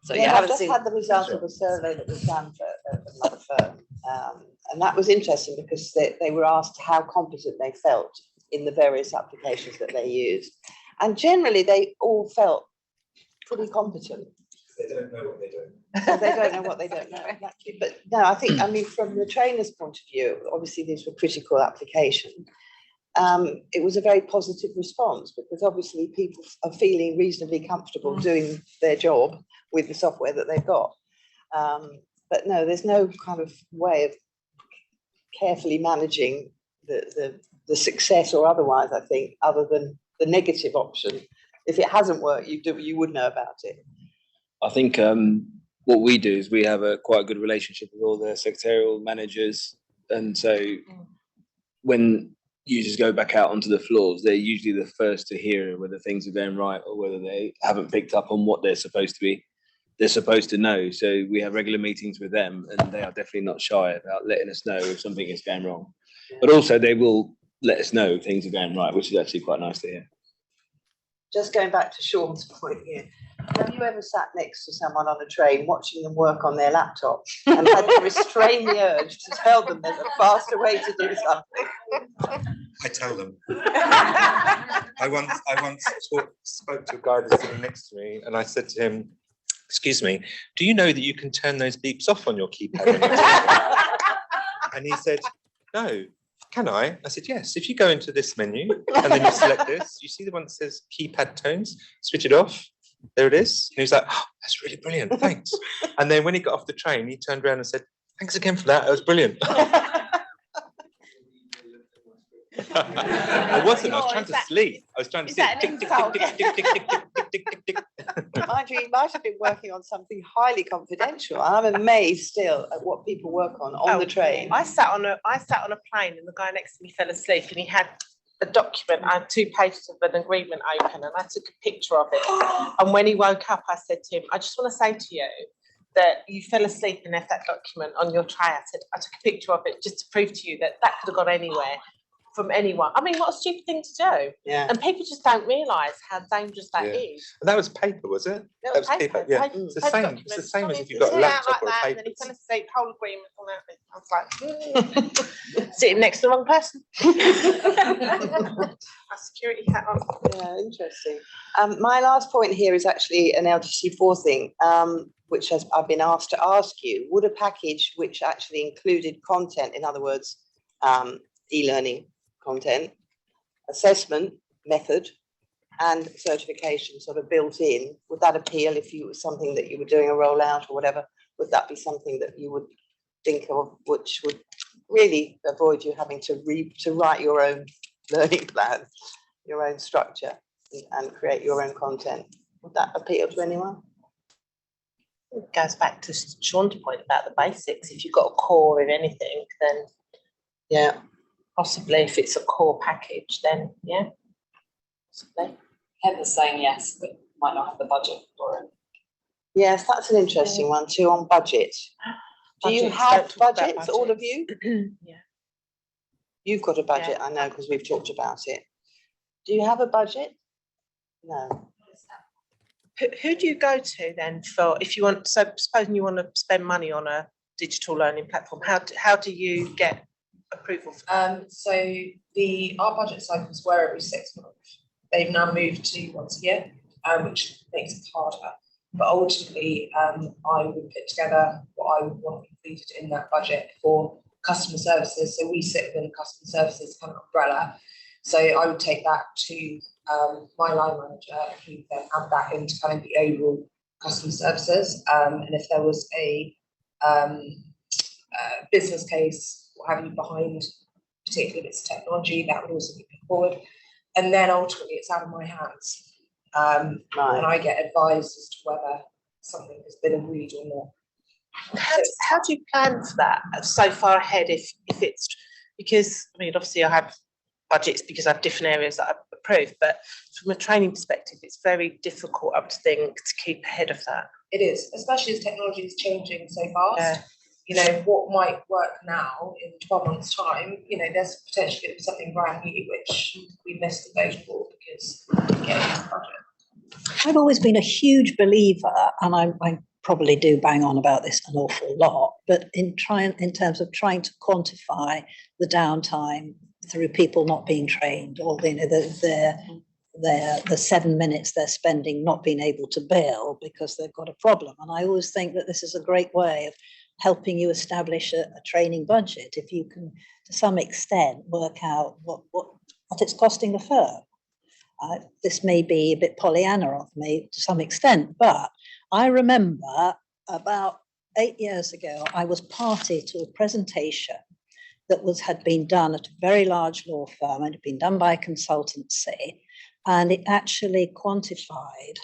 So yeah, I I've just had the result of a survey that was done for another firm, and that was interesting because they were asked how competent they felt in the various applications that they used, and generally they all felt pretty competent. They don't know what they don't. They don't know what they don't know. Exactly. But no, I mean, from the trainer's point of view, obviously these were critical applications. It was a very positive response because obviously people are feeling reasonably comfortable doing their job with the software that they've got. But no, there's no kind of way of carefully managing the success or otherwise, I think, other than the negative option. If it hasn't worked, you would know about it. I think what we do is we have quite a good relationship with all the secretarial managers, and so when users go back out onto the floors, they're usually the first to hear whether things are going right or whether they haven't picked up on what they're supposed to know. So we have regular meetings with them, and they are definitely not shy about letting us know if something is going wrong. But also they will let us know if things are going right, which is actually quite nice to hear. Just going back to Sean's point here, have you ever sat next to someone on a train watching them work on their laptop and had to restrain the urge to tell them there's a faster way to do something? I tell them. I once spoke to a guy that's sitting next to me, and I said to him, "Excuse me, do you know that you can turn those beeps off on your keypad?" When you're and he said, "No. Can I?" I said, "Yes. If you go into this menu and then you select this, you see the one that says keypad tones, switch it off. There it is." And he was like, "Oh, that's really brilliant. Thanks." And then when he got off the train, he turned around and said, "Thanks again for that. That was brilliant." I wasn't. I was trying to sleep. I was trying to sleep. Tick, tick, tick, tick, tick, tick, tick, tick, tick, tick, tick. Mind you, he might have been working on something highly confidential. I'm amazed still at what people work on the train. I sat on a plane and the guy next to me fell asleep and he had a document. I had 2 pages of an agreement open and I took a picture of it. And when he woke up, I said to him, "I just want to say to you that you fell asleep and left that document on your tray." I said, "I took a picture of it just to prove to you that could have gone anywhere from anyone." I mean, what a stupid thing to do. Yeah. And people just don't realise how dangerous that is. And that was paper, was it? That was paper. Yeah. Paper, It's the paper same. document. It's the same as if you've got a Sit out laptop or a like that, paper. and then he fell asleep, whole agreement on that. I was like, sitting next to the wrong person. A security hat on. Yeah, interesting. My last point here is actually an LTC4 thing, which I've been asked to ask you. Would a package which actually included content, in other words, e-learning content, assessment method, and certification sort of built in. Would that appeal if you was something that you were doing a rollout or whatever? Would that be something that you would think of, which would really avoid you having to write your own learning plan, your own structure, and create your own content? Would that appeal to anyone? It goes back to Sean's point about the basics. If you've got a core in anything, then yeah, possibly if it's a core package, then yeah, possibly. Heather's saying yes, but might not have the budget for it. Yes, that's an interesting one too, on budget. Do you Budgets, have don't talk about budgets, all of you? Yeah. You've got a budget, I know, because we've talked about it. Do you have a budget? No. Who do you go to then for if you want? So supposing you want to spend money on a digital learning platform, how do you get approval for that? So our budget cycles were every 6 months. They've now moved to once a year, which makes it harder. But ultimately, I would put together what I would want included in that budget for customer services. So we sit within customer services kind of umbrella. So I would take that to my line manager, who then add that into kind of the overall customer services. And if there was a business case, what have you, behind particularly bits of technology, that would also be put forward. And then ultimately it's out of my hands. And I get advised as to whether something has been agreed or not. How do you plan for that so far ahead if it's, because I mean obviously I have budgets because I have different areas that I approve, but from a training perspective it's very difficult, I would think, to keep ahead of that. It is, especially as technology is changing so fast. Yeah. You know, what might work now in 12 months' time, you know, there's potentially going to be something brand new which we missed the boat for because we get this budget. I've always been a huge believer, and I probably do bang on about this an awful lot, but in terms of trying to quantify the downtime through people not being trained, or the 7 minutes they're spending not being able to bill because they've got a problem. And I always think that this is a great way of helping you establish a training budget if you can, to some extent, work out what it's costing the firm. This may be a bit Pollyanna of me to some extent, but I remember about 8 years ago, I was party to a presentation that had been done at a very large law firm and had been done by a consultancy, and it actually quantified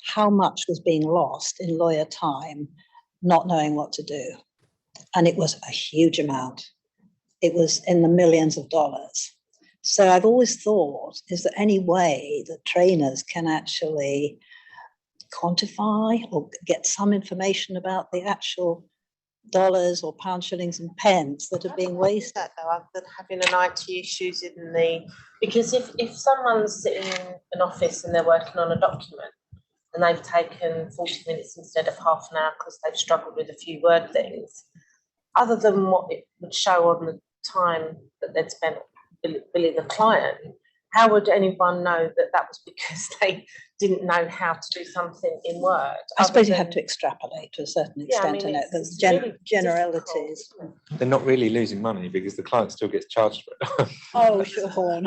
how much was being lost in lawyer time not knowing what to do. And it was a huge amount. It was in the millions of dollars. So I've always thought, is there any way that trainers can actually quantify or get some information about the actual dollars or pounds, shillings and pence that are being wasted? That though, other than having an IT issues in the, because if someone's sitting in an office and they're working on a document and they've taken 40 minutes instead of half an hour because they've struggled with a few word things, other than what it would show on the time that they'd spent billing the client, how would anyone know that that was because they didn't know how to do something in Word? I suppose you have to extrapolate to a certain extent, I mean, and it's there's really generalities. They're not really losing money because the client still gets charged for it. Oh, sure.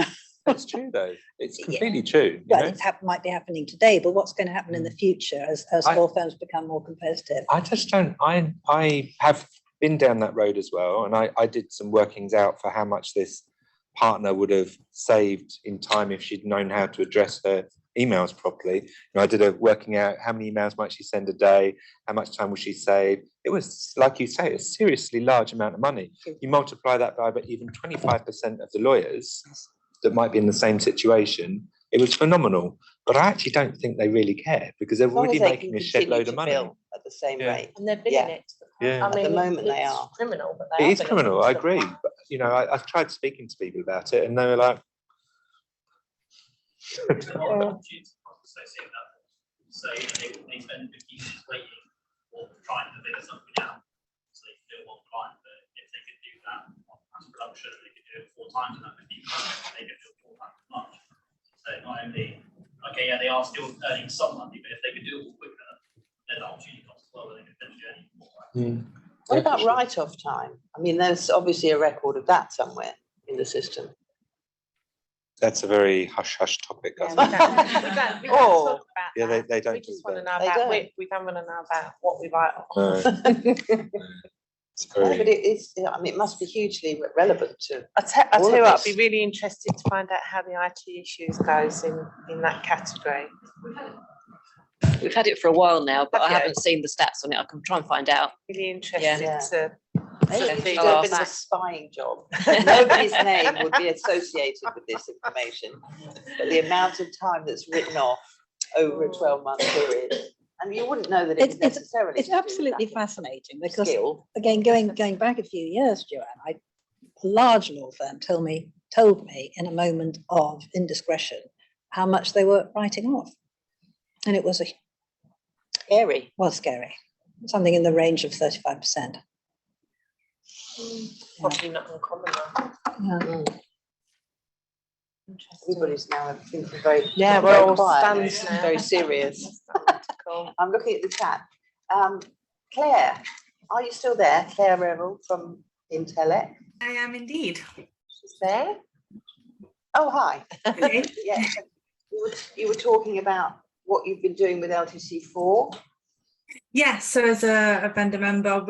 That's true, though. It's completely true. Well, it might be happening today, but what's going to happen in the future as law firms become more competitive? I just don't. I have been down that road as well, and I did some workings out for how much this partner would have saved in time if she'd known how to address her emails properly. You know, I did a working out how many emails might she send a day, how much time would she save. It was, like you say, a seriously large amount of money. You multiply that by even 25% of the lawyers that might be in the same situation, it was phenomenal. But I actually don't think they really care because they're already making a shed load of money at the same rate, and they're billing it. Yeah. I mean, at the moment they it's are criminal, but It is criminal, I agree. But you know, I've tried speaking to people about it, and they were like, So they spend 15 minutes waiting or trying to figure something out. So they still want client, but if they could do that on mass production, they could do it 4 times in that 15 minutes, they could do it 4 times as much. So not only, okay, yeah, they are still earning some money, but if they could do it all quicker, there's opportunity costs as well, they could potentially earn more. What about write-off time? I mean, there's obviously a record of that somewhere in the system? That's a very hush-hush topic. Yeah, I think. we don't Oh, talk about Yeah, that. they don't We do just want to that. know They about, don't. we don't want to know about what we write No. on. It's No, very. but it is, I mean, it must be hugely relevant to. I tell all you of what, I'd us. be really interested to find out how the IT issues goes in that category. We've had it for a while now, but I Have you? haven't seen the stats on it. I can try and find out. Really interested Yeah. to. Maybe to if feed you'd have off been a that. spying job, nobody's name would be associated with this information. But the amount of time that's written off over a 12-month period, and you wouldn't know that it was necessarily. It's to do with absolutely that fascinating because, skill. again, going back a few years, Joanne, a large law firm told me in a moment of indiscretion how much they were writing off. And it was Scary. scary. Something in the range of 35%. Probably not uncommon though. Yeah. Everybody's now thinking very. Yeah, we're very all quiet, stunned now. very serious. Cool. I'm looking at the chat. Claire, are you still there? Claire Revel from ITLA. I am indeed. She's there. Oh, hi. Hello. Yes. You were talking about what you've been doing with LTC4. Yeah, so as a vendor member,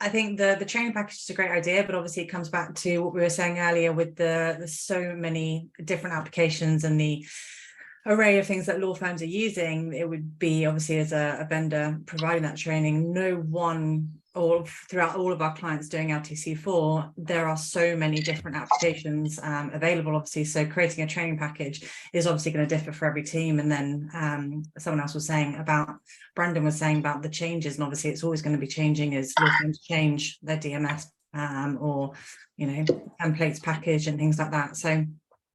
I think the training package is a great idea, but obviously it comes back to what we were saying earlier with the so many different applications and the array of things that law firms are using. It would be obviously as a vendor providing that training, no one or throughout all of our clients doing LTC4, there are so many different applications available, obviously. So creating a training package is obviously going to differ for every team. And then someone else was saying about, Brandon was saying about the changes, and obviously it's always going to be changing as law firms change their DMS or, you know, templates package and things like that. So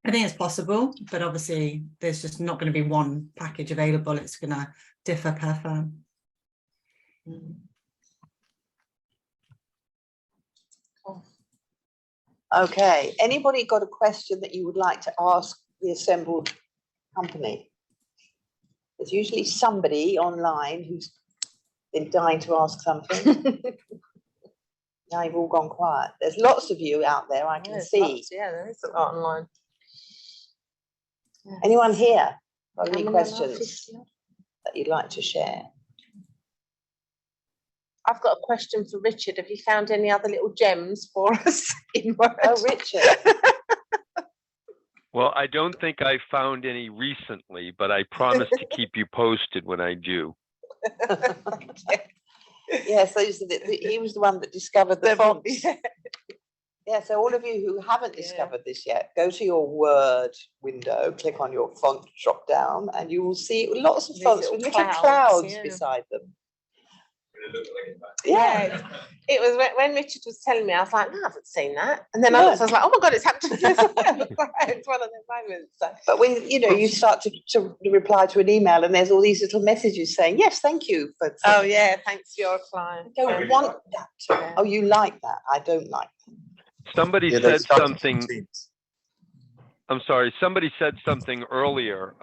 I think it's possible, but obviously there's just not going to be one package available. It's going to differ per firm. Okay, anybody got a question that you would like to ask the assembled company? There's usually somebody online who's been dying to ask something. Now you've all gone quiet. There's lots of you out there, I can see. Lots, yeah, there is a lot online. Anyone here got How any many are there? questions 50 odd? that you'd like to share? I've got a question for Richard. Have you found any other little gems for us in Word? Oh, Richard. Well, I don't think I found any recently, but I promise to keep you posted when I do. Yes, he was the one that discovered the fonts. Yeah, so all of you who haven't discovered this yet, go to your Word window, click on your font drop down, and you will see lots of These fonts with little clouds yeah. beside them. Yeah, it was when Richard was telling me, I was like, no, I haven't seen that. And then I was like, oh my God, it's happened to me as well. It's one of those moments. So. But when you start to reply to an email and there's all these little messages saying, yes, thank you for. Oh yeah, thanks for your client. I don't want that. Oh, you like that? I don't like that. Somebody said something. I'm sorry, somebody said something earlier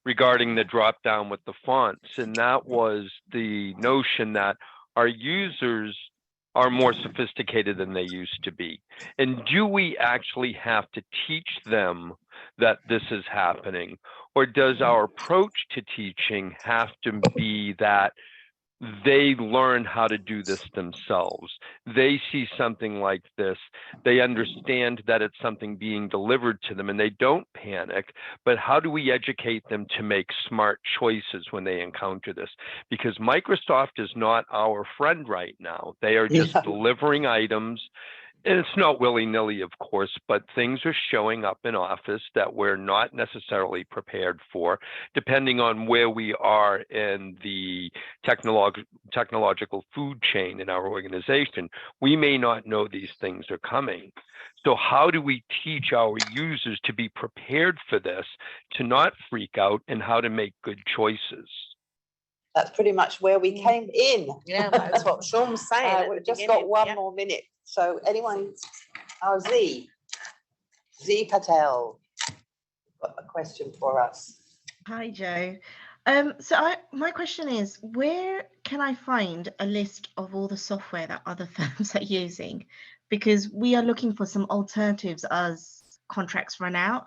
regarding the drop down with the fonts, and that was the notion that our users are more sophisticated than they used to be. And do we actually have to teach them that this is happening? Or does our approach to teaching have to be that they learn how to do this themselves? They see something like this, they understand that it's something being delivered to them, and they don't panic. But how do we educate them to make smart choices when they encounter this? Because Microsoft is not our friend right now. They are just delivering items. And it's not willy-nilly, of course, but things are showing up in Office that we're not necessarily prepared for, depending on where we are in the technological food chain in our organization. We may not know these things are coming. So how do we teach our users to be prepared for this, to not freak out, and how to make good choices? That's pretty much where we came in. Yeah, that's what Sean was saying. We've just got one more minute. So anyone, Z Patel, got a question for us. Hi, Joe. My question is, where can I find a list of all the software that other firms are using? because we are looking for some alternatives as contracts run out,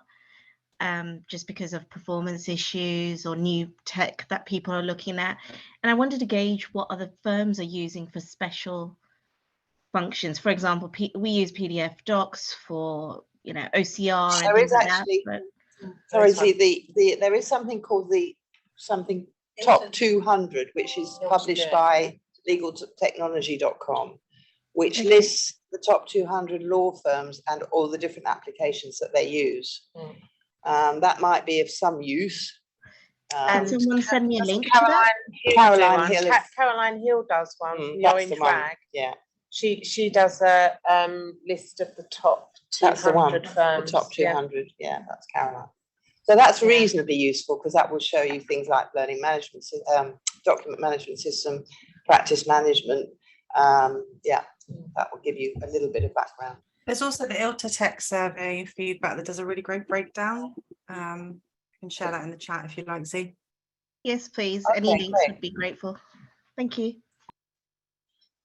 just because of performance issues or new tech that people are looking at. And I wanted to gauge what other firms are using for special functions. For example, we use PDF docs for, you know, OCR and There things is like actually, that. sorry, there is something called the top 200, which is published by legaltechnology.com, which lists the top 200 law firms and all the different applications that they use. That might be of some use. Can someone send me a link to Caroline that? Hill, Caroline Hill does one from that's Orange the one, Rag. yeah. She does a list of the top 200 That's the one, firms. the top 200, yeah, that's Caroline. So that's reasonably useful because that will show you things like learning management, document management system, practice management. Yeah, that will give you a little bit of background. There's also the ILTA Tech survey feedback that does a really great breakdown. You can share that in the chat if you'd like, Z. Yes, please. Okay, Any links great. would be grateful. Thank you.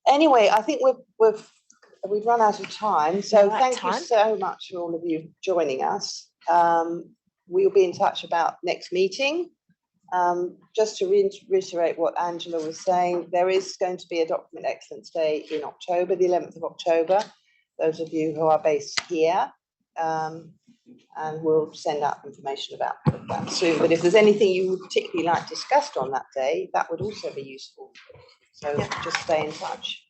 Anyway, I think we've run out of time. So thank you so much for all of you joining us. We'll be in touch about next meeting. Just to reiterate what Angela was saying, there is going to be a Document Excellence Day in October, the 11th of October, those of you who are based here. And we'll send out information about that soon. But if there's anything you would particularly like discussed on that day, that would also be useful. So just stay in touch.